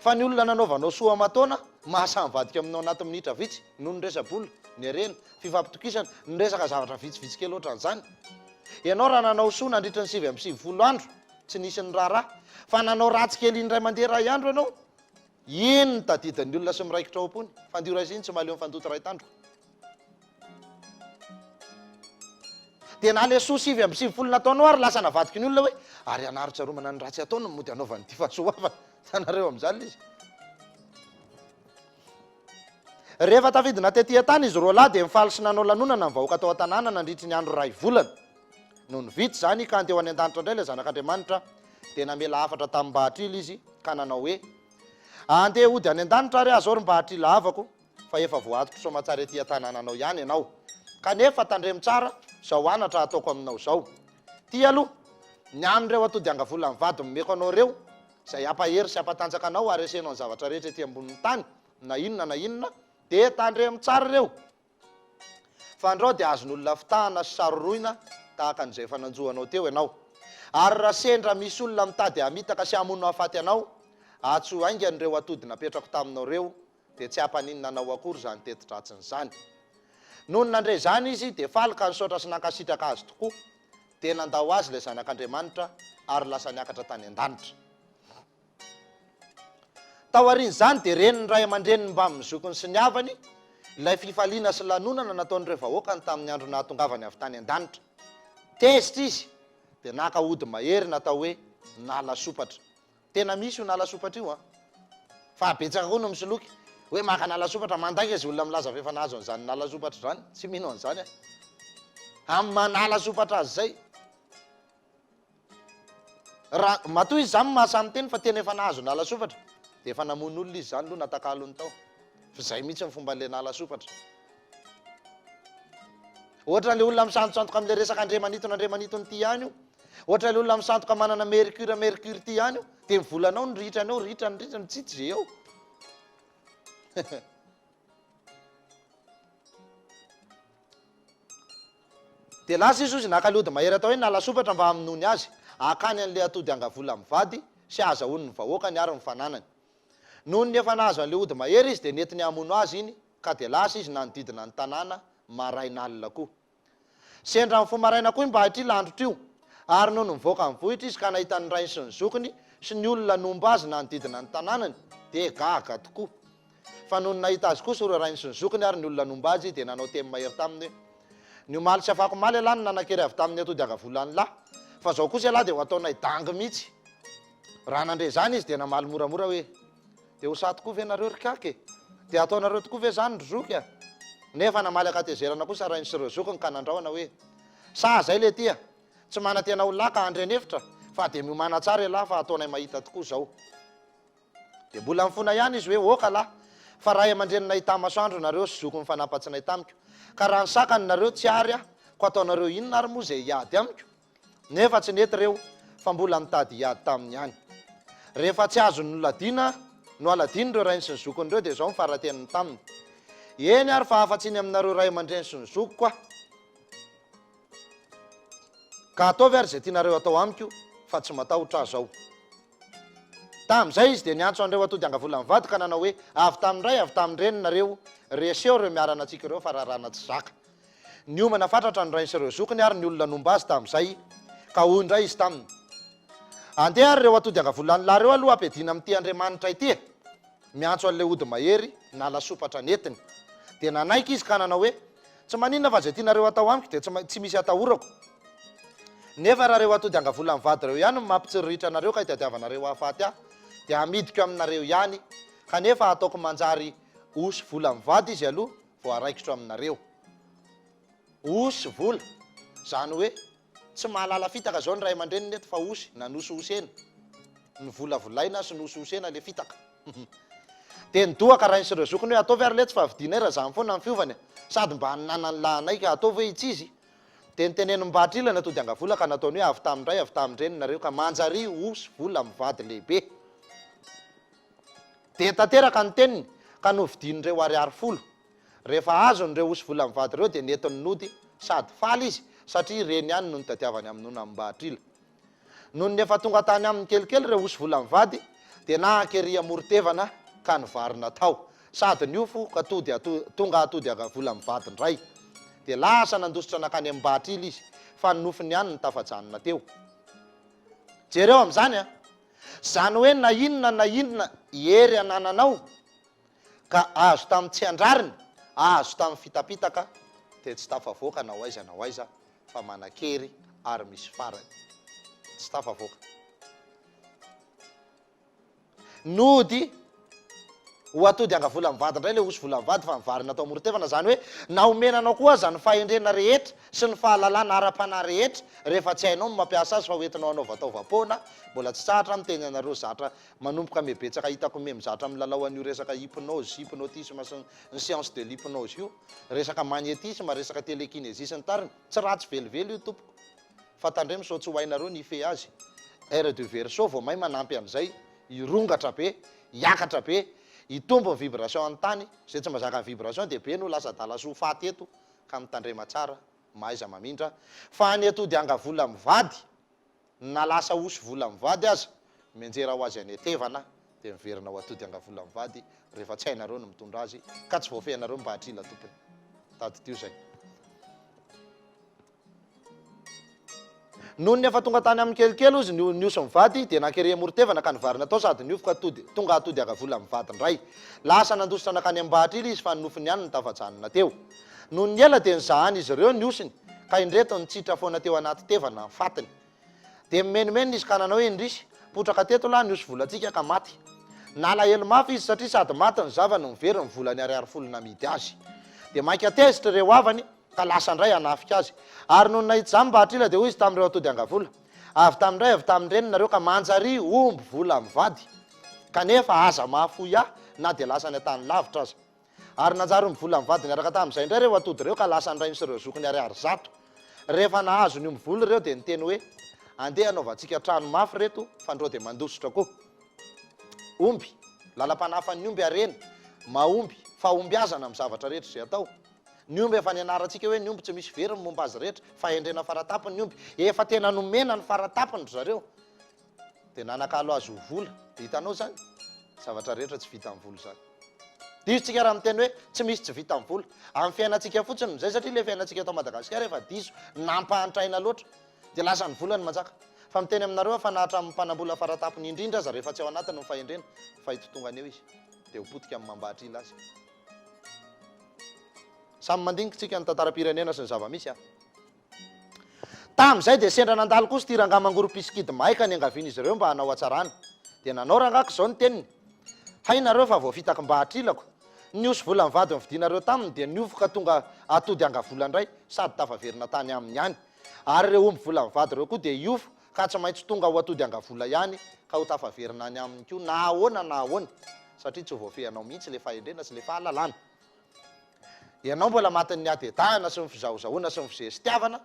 [SPEAKER 2] fa ny olona nanaovanao soa amatona mahasa mivadika aminao anaty minitra vitsy noho ny resa-bola ny arena fifampitokisana ny resaka zavatra vitsivitsy kely ohatran'izany ianao raha nanao soa nandritra ny 7 andro tsy nisy ny raharaha fa nanao ratsy kely indray mandeha ray andro ianao iny ny tadidany olona sy miraikitra ao am-pony fandio ray ziny tsy maleo mifandoto ray tandroko dia na le soa 7 nataonao ary lasa navadiky ny olona hoe ary anarotsaroana ny ratsy ataona mody anaovany ty fahasoavana tanareo amin'izany izy rehefa tafidina tetỳ tany izy roa lahy dia mifaly sy nanao lanonana ny vahoaka atao an-tanàna nandritry ny andro ray volana no ny vitsy zany ka andeho any an-danitra indray ilay zanak'Andriamanitra dia namela hafatra tamin'ny mbahatrila izy ka nanao hoe andeha ody any an-danitra ary azao ry mbahatrila havako fa efa voatoko somatsara etỳ an-tanànanao ihany ianao kanefa tandremo tsara zao anatra ataoko aminao zao ty aloha ny amin'ireo atody angavola ny vady mimeko anao reo zay ampahery sy ampatanjaka anao ary asenao ny zavatra rehetra ety ambonin'ny tany na inona dia tandremo tsara reo fa andreo dia azon'olona fitahana sy saroroina tahaka an'izay fananjohanao teo ianao ary raha sendra misy olona mitady hamitaka sy hamono hafaty anao atso aingan'ireo atody napetrako taminao reo dia tsy hampaninona anao akory zany tetitratsiny zany noho ny nandray zany izy dia falika ny saotra sy nankasitraka azy tokoa tena andao azy ilay zanak'Andriamanitra ary lasa niakatra tany an-danitra. Taorian'izany dia reniny ray aman-dreniny mba amin'ny zokiny sy ny havany ilay fifaliana sy lanonana nataon'ireo vahoaka ny tamin'ny andro nahatongavany avy tany an-danitra. Tezitra izy dia naka ody mahery natao hoe nala sopatra. Tena misy io nala sopatra io fa betsaka koa no misoloky hoe maka nala sopatra mandaika izy olona milaza fa efa nahazo an'izany nala sopatra zany, tsy mino an'izany amin'ny manala sopatra azy zay. Raha matoa izy zany mahasamy teny fa tena efa nahazo nala sopatra dia efa namono olona izy zany aloha natakalony tao fa zay mihitsy ny fomba le nala sopatra. Ohatra le olona misantosantoka amin'le resaka andremanitony ty ihany io, ohatra le olona misantoka manana mercure ty ihany io dia mivolanao ny ritrany eo ritrany tsitsy zay eo. Dia lasa izy ozy nakalody mahery atao hoe nala sopatra mba haminony azy akany an'le atody angavola mivady sy azahoany ny vahoaka ny ary mifananany. Noho ny efa nahazo an'le ody mahery izy dia nentiny hamono azy iny ka dia lasa izy nanodidina ny tanàna maraina alina koa. Sendra ny fomaraina koa mba hatrila andro tio ary noho ny mivoaka ny vohitra izy ka nahitany rainy sy ny zokiny sy ny olona nomba azy nanodidina ny tanànany dia gaga tokoa. Fa noho ny nahita azy kosa ro rainy sy ny zokiny ary ny olona nomba azy dia nanao temy mahery taminy hoe ny omaly sy afako maly alahy ny nanakery avy tamin'ny atody agavolan'ny lahy fa zao kosa alahy dia ho ataonay dangy mihitsy. Raha nandre zany izy dia namaly moramora hoe dia ho sa tokoa ve nareo rikaky dia ataonareo tokoa ve zany ry zoky nefa namaly akatezerana kosa rainy sy reo zokiny ka nandraona hoe sa zay le tia tsy mana tena olona ka andrenefitra fa dia miomana tsara lahy fa ataonay mahita tokoa zao. Dia mbola mifona ihany izy hoe oka lahy fa ray aman-drenina hita masoandro nareo sy zokiny fanapatsinay tamiko ka raha nisakany nareo tsy ary ko ataonareo inona ary moa zay hiady amiko nefa tsy nety reo fa mbola mitady hiady taminy ihany. Rehefa tsy azo no ladina no aladiny reo rainy sy ny zokiny reo dia zao mifarateniny taminy. Eny ary fa afatsiny aminareo ray aman-dreny sy ny zoko koa ka ataovy ary zay tianareo atao amiko fa tsy matahotra zao. Tamin'izay izy dia niantso an'ireo atody angavola mivady ka nanao hoe avy tamin'ray avy tamin'ny reny nareo reseo reo miarana antsika ireo fa raharana tsy zaka. Ny omana fatratra ny rainy sy ireo zokiny ary ny olona nomba azy tamin'izay ka hoy indray izy taminy andeha ary reo atody angavolan'ny lahy reo aloha ampiadina amin'ity Andriamanitra ity miantso an'ilay ody mahery nala sopatra netiny. Dia nanaiky izy ka nanao hoe tsy maninona fa zay tianareo atao amiko dia tsy misy atahorako nefa raha reo atody angavola mivady reo ihany mampitsiriritra anareo ka hitadiavanareo hahafaty ahy dia hamidiko aminareo ihany kanefa ataoko manjary osy vola mivady izy aloha vao araikitro aminareo. Osy vola zany hoe tsy mahalala fitaka zao ny ray aman-dreny nety fa osy nanososena ny volavolaina sy nososena le fitaka. Dia nidohaka rainy sy reo zokiny hoe ataovy ary le tsy fa vidinay raha zany foana ny fiovany sady mba nanany lahanay ka ataovy hoe itsy izy. Dia niteneny mba hatrila ny atody angavola ka nataony hoe avy tamindray avy tamindreny nareo ka manjary osy vola mivady lehibe. Dia tanteraka ny teniny ka novidin'ireo ariary folo. Rehefa azo nireo osy vola mivady ireo dia netiny nody sady faly izy satria reny ihany no nitadiavany amin'nona mba hatrila. Noho ny efa tonga tany amin'ny kelikely reo osy vola mivady dia nahakery amorotevana ka nivarina tao sady niofo ka tonga atody vola mivady ndray. Dia lasa nandositra nakany amin'ny Bahatrila izy fa ny nofiny ihany ny tafajanona teo. Jereo amin'izany zany hoe na inona hery anananao ka azo tamin'ny tsy andrariny azo tamin'ny fitapitaka dia tsy tafavoaka na aiza fa manakery ary misy farany tsy tafavoaka. Nody ho atody angavola mivady indray le osy vola mivady fa mivarina atao morotevana zany hoe naomenanao koa aza ny fahendrena rehetra sy ny fahalalana ara-panahy rehetra rehefa tsy hainao mampiasa azy fa hoentinao anao vatao-vapoana mbola tsy tsahatra miteny anareo zatra manomboka mebetsaka hitako me mizatra milalao an'io resaka hypnotisme sy ny science de l'hypnose io resaka magnétisme resaka télékinésie sy ny tariny tsy ratsy velively io tompoko fa tandre misaotsy ho hainareo ny ife azy aire de verseau vao may manampy an'izay irongatra be hiakatra be hitombo ny vibration an-tany zay tsy mazaka ny vibration dia be no lasa dalasoa faty eto ka mitandrema tsara mahaiza mamindra fa ny atody angavola mivady na lasa osy vola mivady aza menjera ho azy any etevana dia miverina ho atody angavola mivady rehefa tsy hainareo no mitondra azy ka tsy voafehinareo mba hatrila tompony tady tio zay. noho ny efa tonga tany amin'ny kelikely izy nioso mivady dia nankere morotevana ka nivarina tao sady niofoka tonga atody agavola amin'ny vadindray lasa nandositra nakany ambahatra ily izy fa nofiny ihany ny tafajanona teo noho ny ela dia nizahany izy ireo niosiny ka indreto nitsitra foana teo anaty tevana fatiny dia mimenimeny izy ka nanao hoe indrisy potraka teto lahy niosy volantsika ka maty nalahelo mafy izy satria sady maty ny zavany mivery ny volany ariary folona midy azy dia mainka tezitra ireo avany ka lasa ndray anafika azy ary noho nahita zany mbahatra ila dia hoy izy tamin'ireo atody angavola avy tamindray avy tamindreny nareo ka manjary omby vola mivady kanefa aza mahafoy ahy na dia lasa ny atany lavitra aza ary nanjary omby vola mivady niaraka tamin'izay indray ireo atody ireo ka lasa ndrainy sy ireo zokony ariary zato rehefa nahazo ny omby vola ireo dia niteny hoe andeha anaovantsika trano mafy reto fandreo dia mandositra koa omby lalam-panafan'ny omby areny maomby fa omby azana amin'ny zavatra rehetra izay atao ny omby efa nianarantsika hoe ny omby tsy misy very ny momba azy rehetra fa endrena faratapiny ny omby efa tena nomena ny faratapiny zareo dia nanakalo azy ho vola dia hitanao zany zavatra rehetra tsy vita amin'ny vola zany disotsika raha miteny hoe tsy misy tsy vita amin'ny vola amin'ny fiainantsika fotsiny zay satria le fiainantsika eto Madagasikara efa diso nampahantraina loatra dia lasa ny vola ny manjaka fa miteny aminareo fa nahatra amin'ny mpanambola faratapiny indrindra aza rehefa tsy ao anatiny ny fahendrena fa hitotongany eo izy dia hopotika amin'ny mambahatra ila azy samy mandinikitsika ny tantaram-pirenena sy ny zava-misy a tamin'izay dia sendra nandalo kosa ty rangamangoro-pisikidy maika ny angavian'izy ireo mba hanao atsarana dia nanao rangako izao ny teniny hay nareo fa voafitako mbahatra ilako niosy vola mivady nividinareo taminy dia niofoka tonga atody angavola indray sady tafaverina tany aminy ihany ary ireo omby vola mivady ireo koa dia iofo ka tsy maintsy tonga ho atody angavola ihany ka ho tafaverina any aminy koa na ahoana satria tsy voafehanao mihitsy le fahendrena sy le fahalalana ianao mbola matin'ny adedahana sy ny fizahozahoana sy ny fizesitiavana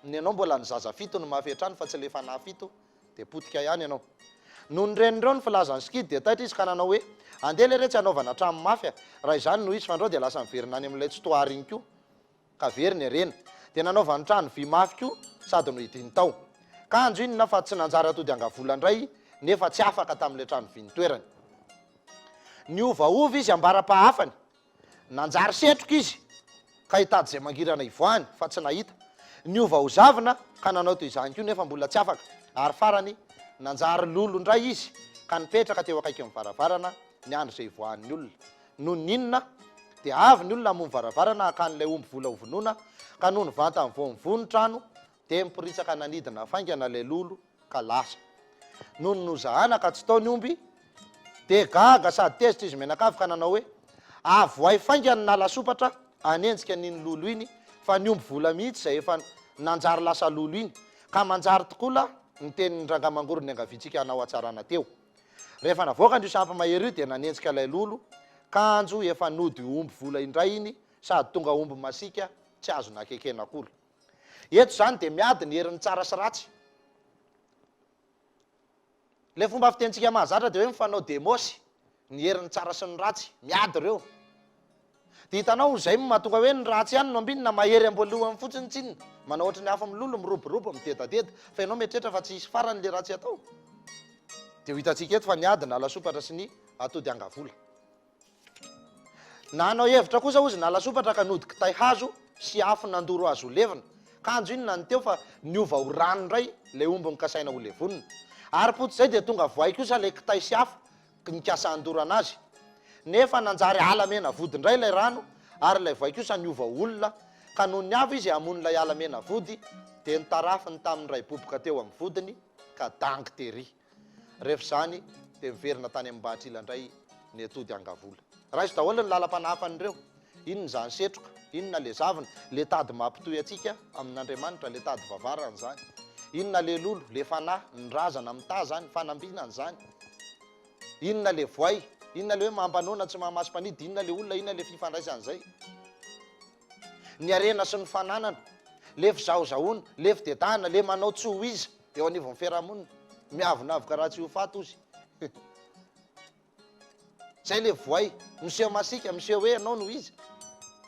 [SPEAKER 2] ny anao mbola ny zaza fito no mafetrany fa tsy le fanahy fito dia potika ihany ianao noho ny renireo ny filazany skidy dia taitra izy ka nanao hoe andeha le rehtsy anaovana trano mafy a raha izany no izy fandreo dia lasa miverina any amin'ilay tsotoary iny koa ka very ny arena dia nanaovany trano vy mafy koa sady no hidiny tao ka anjo inona fa tsy nanjary atody angavola indray nefa tsy afaka tamin'ilay trano vy ny toerany ny ovaova izy ambara-pahafany nanjary setroka izy ka hitady zay mangirana ivoany fa tsy nahita ny ova ho zavina ka nanao toy izany koa nefa mbola tsy afaka ary farany nanjary lolo indray izy ka nipetraka teo akaiky amin'ny varavarana ny andro izay ivoan'ny olona noho ny inona dia avy ny olona hamomy varavarana hakan'ilay omby vola hovonoana ka noho ny vanta amin'ny voamivony trano dia miporitsaka nanidina faingana ilay lolo ka lasa noho ny nozahana ka tsy tao ny omby dia gaga sady tezitra izy menakavy ka nanao hoe avoay faingana nalasopatra anenjika n'iny lolo iny fa ny omby vola mihitsy izay efa nanjary lasa lolo iny ka manjary tokola ny tenin'ny rangamangoro ny angaviantsika hanao atsarana teo rehefa navoaka ndio sampamahery io dia nanenjika ilay lolo kanjo efa nody omby vola indray iny sady tonga omby masika tsy azo nakekena akory eto zany dia miady ny herin'ny tsara sy ratsy le fomba fitentsika mahazatra dia hoe mifanao demosy ny herin'ny tsara sy ny ratsy miady ireo dia hitanao zay mahatonga hoe ny ratsy ihany no ambinina mahery amboalohany fotsiny tsinona manao ohatra ny hafa milolo miroborobo mitedadeda fa ianao mieritreritra fa tsy hisy farany le ratsy atao dia ho hitantsika eto fa niady nalasopatra sy ny atody angavola nanao hevitra kosa ozy nalasopatra ka nody kitay hazo sy afo nandoro azo ho levina kanjo inona ny teo fa niova ho rano indray le omby nikasaina ho levonina ary potso zay dia tonga voay kosa le kitay sy afo nikasa andoro anazy nefa nanjary alamena vody indray ilay rano ary ilay voay kosa niova olona ka noho ny avy izy hamono ilay alamena vody dia nitarafiny tamin'ny ray boboka teo amin'ny vodiny ka dangy tery rehefa izany dia miverina tany amin'ny mbahatrila indray ny atody angavola raha izy daholo ny lalam-panafan'ireo inona zany setroka inona le zavina le tady mampitoy atsika amin'Andriamanitra le tady vavarana zany inona le lolo le fanahy ny razana mita zany fanambinana zany inona le voay inona le hoe mampanona tsy mahamasom-panidy inona le olona inona le fifandraisan'izay ny arena sy ny fananana le fizahozahoana le fidedahana le manao tsy ho iza eo anivon'ny fiarahamonina miavonavoka raha tsy ho fato ozy zay le voay miseho masika miseho hoe anao no izy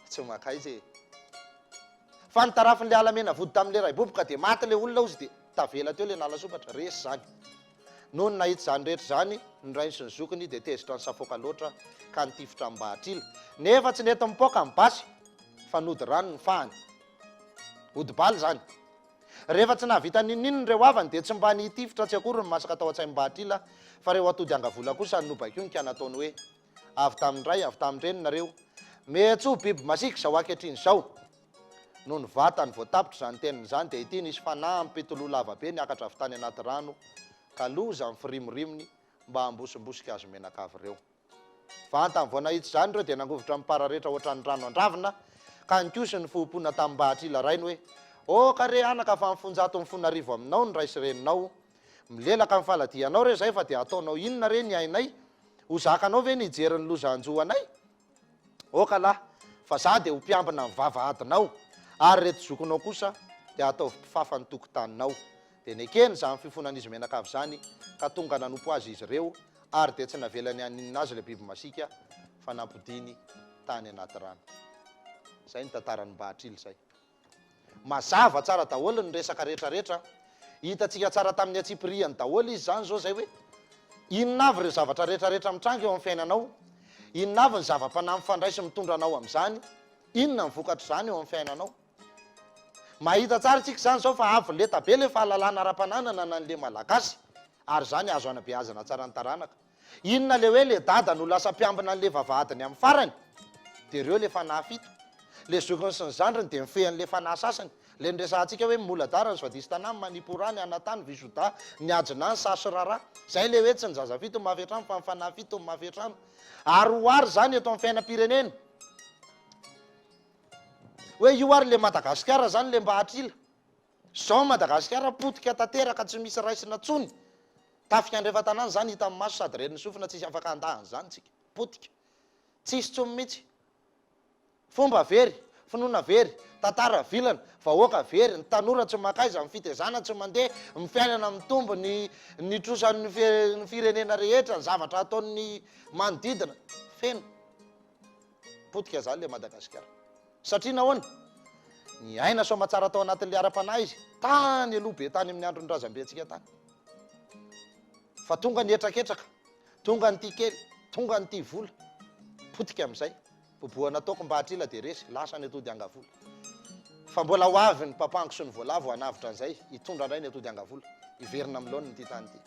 [SPEAKER 2] tsy makay zay fa nitarafin'le alamena vody tamin'le ray boboka dia maty le olona ozy dia tavela teo le nalasopatra resy zany noho ny nahita zany rehetra zany ny rainy sy ny zokiny dia tezitra ny safoka loatra ka nitifitra mbahatrila nefa tsy nety mipoka ny basy fa nody rano ny fahany ody baly zany rehefa tsy nahavita nininy reo avany dia tsy mba nitifitra tsy akory ny masaka tao an-tsaim-bahatila fa reo atody angavola kosa no bakio ny kiana ataony hoe avy tamindray avy tamindreny nareo metso biby masika zao ankehitriny zao no ny vatany voatapitra zany teniny zany dia ity nisy fanampy toloha lavabe niakatra avy tany anaty rano ka loza amin'ny firimorimony mba hambosombosika azo menakavy reo vantany vao nahitsy zany reo dia nangovotra mipararehetra ohatran'ny rano andravina ka nikosy ny fohopona tamin'ny Bahatila rainy hoe oka re anaka fa mifonjato mifona arivo aminao ny ray sy reninao milelaka mifaladianao re zay fa dia ataonao inona re ny ainay ho zakanao ve nijery ny loza anjoanay oka lahy fa za dia ho mpiambina mivavahadinao ary reto zokonao kosa dia ataovy mpifafa ny tokotaninao dia nekeny za amin'ny fifonan'izy menakavy zany ka tonga nanompo azy izy ireo ary dia tsy navelany aninina azy le biby masika fa nampidiny tany anaty rano zay ny tantarany Bahatrily zay mazava tsara daholo ny resaka rehetrarehetra hitantsika tsara tamin'ny atsipiriany daholo izy zany zao zay hoe inona avy reo zavatra rehetrarehetra mitranga eo amin'ny fiainanao inona avy ny zava-panahy mifandray sy mitondra anao amin'izany inona ny vokatra zany eo amin'ny fiainanao mahita tsara tsika zany zao fa avy leta be le fahalalana ara-pananana na n'le malagasy ary zany azo anabeazana tsara ny taranaka inona le hoe le dada no lasa mpiambina n'le vavahadiny amin'ny farany dia reo le fanahy fito le zokony sy ny zandriny dia mifehan'le fanahy sasany le nresantsika hoe moladarany svadisy tanany maniporany anatany visoda ny ajina ny sasy rara zay le hoe tsy ny zaza fito mafetrano fa mifanahy fito mafetrano ary hoary zany eto amin'ny fiainam-pirenena hoe io ary le Madagasikara zany le Bahatrila zao Madagasikara potika tanteraka tsy misy raisina tsony tafika andrefa tanany zany hita amin'ny maso sady reny sofina tsisy afaka andahany zany tsika potika tsisy tsony mihitsy fomba very finoana very tantara vilana vahoaka very ny tanora tsy makaiza ny fitezana tsy mandeha mifiainana mitombo ny trosan'ny firenena rehetra ny zavatra ataon'ny manodidina feno potika zany le Madagasikara satria nahoana ny aina so matsara tao anatin'le ara-panahy izy tany aloha be tany amin'ny andro ny razambe antsika tany fa tonga ny etraketraka tonga ny ty kely tonga ny ty vola potika amin'izay boboana ataoko Bahatrila dia resy lasa ny atody angavola fa mbola ho avy ny papango sy ny voalavo hanavitra an'izay hitondra indray ny atody angavola hiverina amin'ny laoniny ty tany ty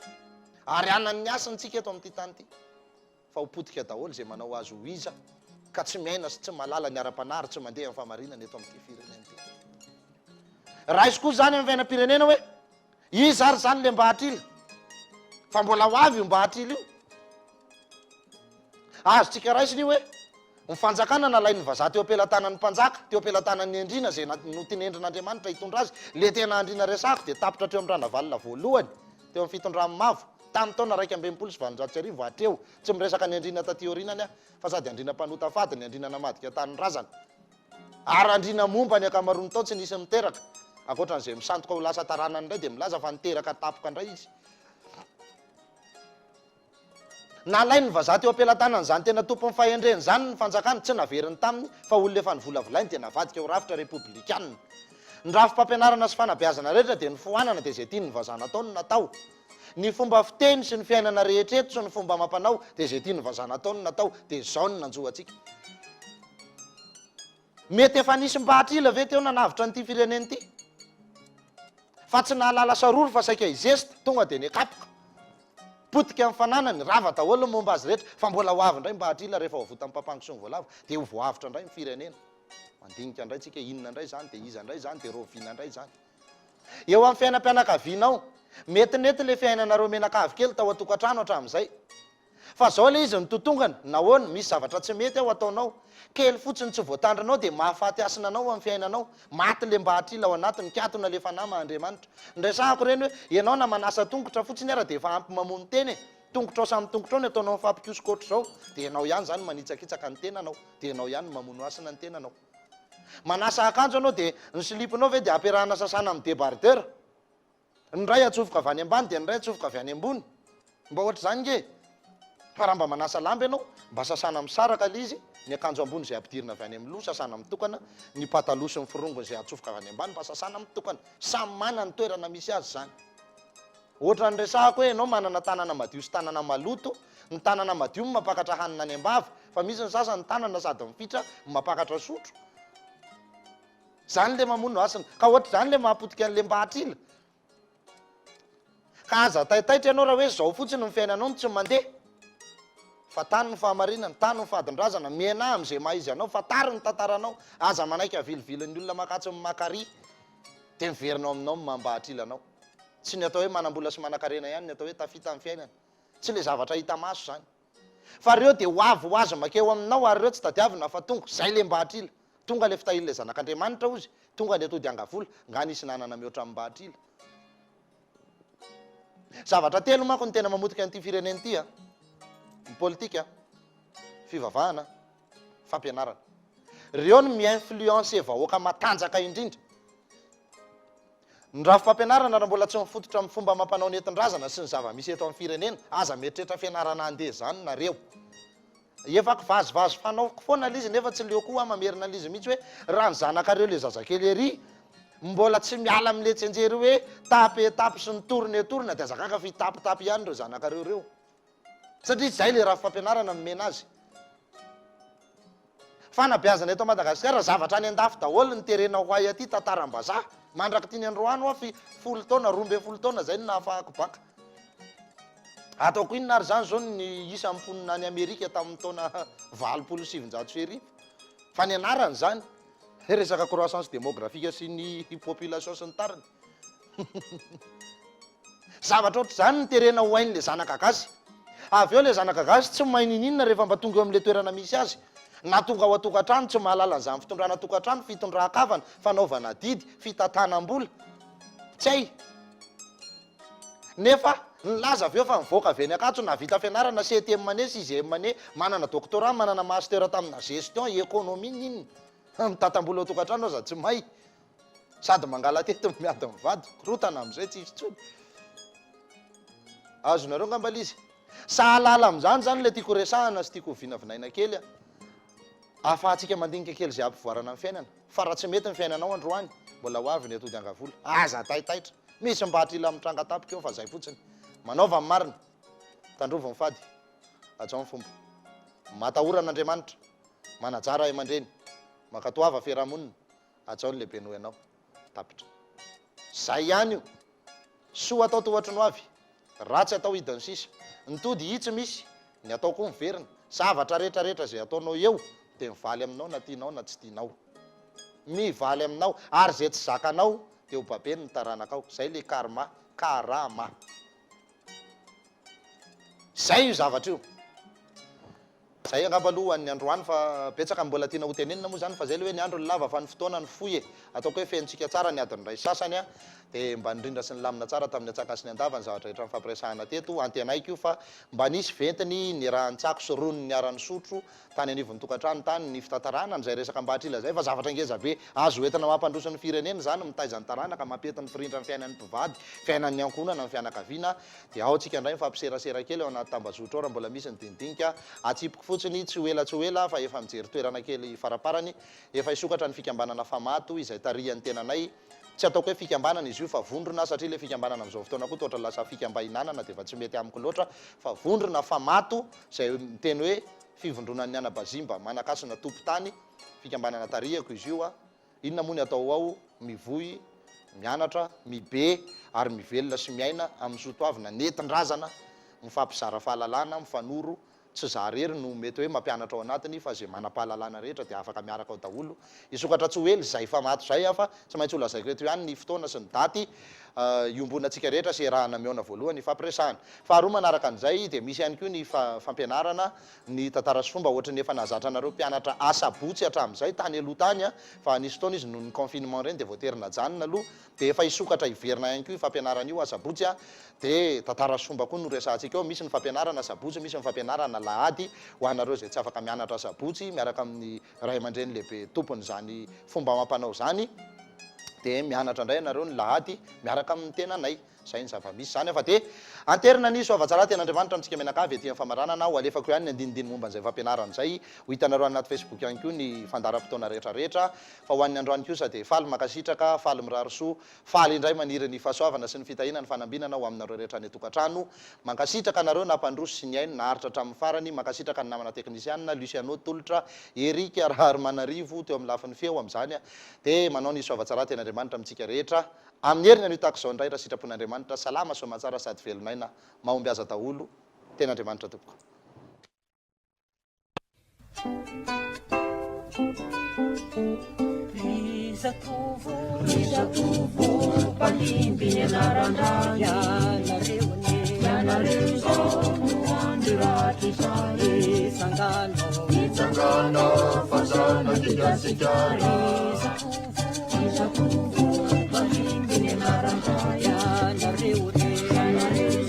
[SPEAKER 2] ary anany ny asantsika eto amin'ity tany ty fa ho potika daholo zay manao azy ho iza ka tsy miaina sy tsy malala ny ara-panary tsy mandeha amin'ny famarinana eto amin'ity firenena ty raha izy koa zany amin'ny fiainam-pirenena hoe izy ary zany le Bahatrila fa mbola ho avy io Bahatrila io azotsika raisiny io hoe mifanjakana nalain'ny vazaha teo ampelantanan'ny mpanjaka teo ampelantanan'ny endrina zay no tinendrin'Andriamanitra hitondra azy le tena andrina resako dia tapitra treo amin'ny ranavalina voalohany teo amin'ny fitondrany mavo tamin'ny taona 250 hatreo tsy miresaka ny andrina taty orinany fa sady andrina mpanota fady ny andrina namadika tany razana ary andrina momba ny akamarony tao tsy nisy miteraka akoatran'izay misantoka ho lasa taranany indray dia milaza fa niteraka tapoka indray izy nalainy ny vazaha teo ampelantanany zany tena tompony fahendreny zany ny fanjakany tsy naveriny taminy fa olona efa nivolavolainy dia navadika ho rafitra republikanina ny rafim-pampianarana sy fanabeazana rehetra dia ny foanana dia zay tiany ny vazana atao no natao ny fomba fiteny sy ny fiainana rehetreto sy ny fomba mampanao dia zay tiany ny vazana atao no natao dia zao ny nanjoantsika mety efa nisy Bahatrila ve teo nanavitra n'ity fireneny ity fa tsy nahalala sarory fa saika izesta tonga dia nikapoka potika amin'ny fananany rava daholo momba azy rehetra fa mbola ho avy indray Bahatrila rehefa ho vota amin'ny papango sy ny voalavo dia ho voavitra indray ny firenena mandinika indray tsika inona indray zany dia iza indray zany dia rovina indray zany eo amin'ny fiainam-pianakavianao metinety le fiainanareo menakavy kely tao atokantrano hatramin'izay fa zao le izy ny totongany nahoana misy zavatra tsy mety ao ataonao kely fotsiny tsy voatandrinao dia mahafaty asina anao amin'ny fiainanao maty le Bahatrila ao anatiny kiatona le fanahy Andriamanitra ndraisahako reny hoe ianao na manasa tongotra fotsiny ara dia efa ampy mamono teny tongotrao samy tongotrao ny ataonao mifampikosokotra zao dia ianao ihany zany manitsakitsaka ny tenanao dia ianao ihany mamono asina ny tenanao manasa akanjo anao dia ny slipinao ve dia ampiarahana sasana amin'ny débardeur ny ray atsofoka avy any ambany dia ny ray atsofoka avy any ambony mba ohatra zany nge fa raha mba manasa lamba ianao mba sasana misaraka le izy ny akanjo ambony zay ampidirina avy any amin'ny loha sasana mitokana ny pataloha sy ny firongony zay atsofoka avy any ambany mba sasana mitokana samy mana ny toerana misy azy zany ohatra ny resahako hoe ianao manana tanana madio sy tanana maloto ny tanana madio mampakatra hanina any ambava fa misy ny sasany tanana sady mifitra mampakatra sotro zany le mamono asiny ka ohatra zany le mahapotika an'le mbahatrila ka aza taitaitra ianao raha hoe zao fotsiny ny fiainanao no tsy mandeha fa tany ny fahamarinana tany ny fadin-drazana miena am'izay maizy anao fa tary ny tantaranao aza manaiky avilivilin'ny olona makatsy makary de miverinao aminao mambahatrila anao tsy ny atao hoe manambola sy manakarena ihany ny atao hoe tafita amin'ny fiainana tsy le zavatra hita maso zany fa reo de hoavy ho azo makeo aminao ary reo tsy tadiavina fa tonga zay le mbahatrila tonga le fitahily le zanak'andriamanitra ozy tonga le atody angavola nga nisy nanana mihoatra amin'ny mbahatrila zavatra telo manko ny tena mamotika an'ity fireneny ity ny politika fivavahana fampianarana reo no mi-influence vahoaka matanjaka indrindra ny raha fampianarana raha mbola tsy mifototra amin'ny fomba mampanao nentin-drazana sy ny zava-misy eto amin'ny firenena aza mieritreritra fianarana andeha zany nareo efako vazovazo fanaoko foana lizy nefa tsy leo koa mamerina lizy mihitsy hoe raha ny zanakareo le zazakely ery mbola tsy miala am'le tsenjery hoe tapy etapy sy ny torona de zakaka fitapitapy ihany reo zanakareo reo satria zay le raha fampianarana mimena azy fanabeazana eto Madagasikara zavatra any andafy daholo ny terena ho ay aty tantaram-bazaha mandraky tiny androano aho fi 10 taona 12 taona zay no nahafahako baka ataoko inona ary zany zao ny isa amponina any Amerika tamin'ny taona 27 fa ny anarany zany resaka croissance démographique sy ny population sy ny tariny zavatra ohatry zany ny terena ho ain'le zanaka gasy avy eo le zanaka gasy tsy mahay ninina rehefa mba tonga eo am'le toerana misy azy na tonga ao atokantrano tsy mahalala an'izany fitondrana tokantrano fitondran-kavana fanaovana didy fitantanam-bola tsy hay nefa nylaza avy eo fa mivoaka avy eny akatso na vita fianarana CTM mané 6e mané manana doctorat manana master tamina gestion économie ninny mitatam-bola ao tokantrano aza tsy mahay sady mangala tety miady mivady rotana am'izay tsy isy tsony azonareo ngamba lizy sahalala am'zany zany le tiako resahana sy tiako vinavinaina kely afahantsika mandinika kely zay ampivoarana amin'ny fiainana fa raha tsy mety ny fiainanao androany mbola ho avy ny atody angavola aza taitaitra misy mbahatrila mitranga tapika eo fa zay fotsiny manaova amin'ny marina tandrovo ny fady atsao ny fomba matahoran'Andriamanitra manajara aman-dreny makatoava fiarahamonina atsao ny lehibe noho ianao tapitra zay ihany io soa atao tohatry no avy ratsy atao hidiny sisa nitody hitsy misy ny atao koa miverina zavatra rehetrarehetra zay ataonao eo de mivaly aminao na tianao na tsy tianao mivaly aminao ary zay tsy zakanao de ho babeny ny taranakao zay le karama zay io zavatra io zay angamba aloha ny androany fa betsaka mbola tiana ho tenenina moa zany fa zay le hoe ny andro ny lava fa ny fotoana ny foy e ataoko hoe fentsika tsara ny adiny ray sasany de mba nindrindra sy ny lamina tsara tamin'ny atsaka sy ny andava ny zavatra rehetra mifampiresahana teto antenaiko io fa mba nisy ventiny ny rahantsako sy ronony ny aran'ny sotro tany anivon'ny tokantrano tany ny fitantarana n'izay resaka mbahatrila zay fa zavatra ngeza be azo entina mampandroso ny firenena zany mitaizany taranaka mampetiny firindra ny fiainan'ny mpivady fiainan'ny ankonana ny fianakaviana de ao tsika indray mifampiserasera kely ao anaty tambazotra ao raha mbola misy ny dinidinika atsipiko fotsiny tsy hoela fa efa mijery toerana kely faraparany efa isokatra ny fikambanana famato izay tarihan'ny tenanay tsy ataoko hoe fikambanana izy io fa vondrona satria le fikambanana am'izao fotoana koa toatra lasa fikambahinanana de efa tsy mety amiko loatra fa vondrona famato zay miteny hoe fivondronan'ny anabazimba manakasina tompo tany fikambanana tarihako izy io inona moa ny atao ao mivoy mianatra mibe ary mivelona sy miaina amin'ny sotoavina nentin-drazana mifampizara fahalalana mifanoro tsy zaharery no mety hoe mampianatra ao anatiny fa zay manam-pahalalana rehetra de afaka miaraka ao daholo isokatra tsy hoely zay fa mato zay fa tsy maintsy olazaiko reto ihany ny fotoana sy ny daty iombonantsika rehetra sy rahana miona voalohany fampiresahana faharoa manaraka an'izay de misy ihany koa ny fampianarana ny tantara sy fomba ohatry ny efa nahazatra anareo mpianatra asabotsy hatramin'izay tany aloha tany fa nisy fotoana izy noho ny confinement reny de voaterina janona aloha de efa isokatra iverina ihany koa fampianarana io asabotsy de tantara sy fomba koa no resahantsika eo misy ny fampianarana asabotsy misy ny fampianarana lahady ho anareo zay tsy afaka mianatra asabotsy miaraka amin'ny ray aman-dreny lehibe tompony zany fomba mampanao zany de mianatra indray anareo ny lahady miaraka amin'ny tenanay zay ny zava-misy zany fa de anterina ny soavatsara ten'andriamanitra amintsika menakavy etỳ amin'ny famaranana ho alefako ihany ny andinidiny momba an'izay fampianarana zay ho hitanareo anaty Facebook ihany koa ny fandaram-potoana rehetrarehetra fa ho an'ny androany kosa de faly makasitraka faly mirarosoa faly indray maniry ny fahasoavana sy ny fitahina ny fanambinana ho aminareo rehetra ny tokantrano mankasitraka anareo nampandroso sy ny ainy naharitra hatramin'ny farany mankasitraka ny namana teknisianina Luciano Tolotra Eric Arahary Manarivo teo amin'ny lafin'ny feo amin'izany de manao ny soavatsara ten'andriamanitra amintsika rehetra amin'ny heriny anio tahaka izao indray raha sitrapon'andriamanitra salama soamatsara sady velonaina mahomby aza daholo ten'andriamanitra tompoko
[SPEAKER 1] Rizatovo palimby ny anarandray ianareo zao no andiraty sary itsangano fazana tigasikara Rizatovo palimby ny anarandray ianareo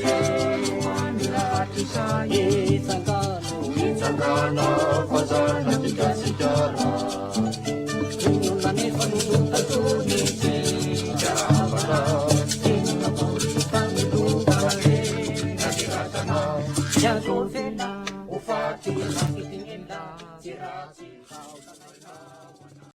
[SPEAKER 1] zao no andiraty sary itsangano fazana tigasikara Janvier, o fato de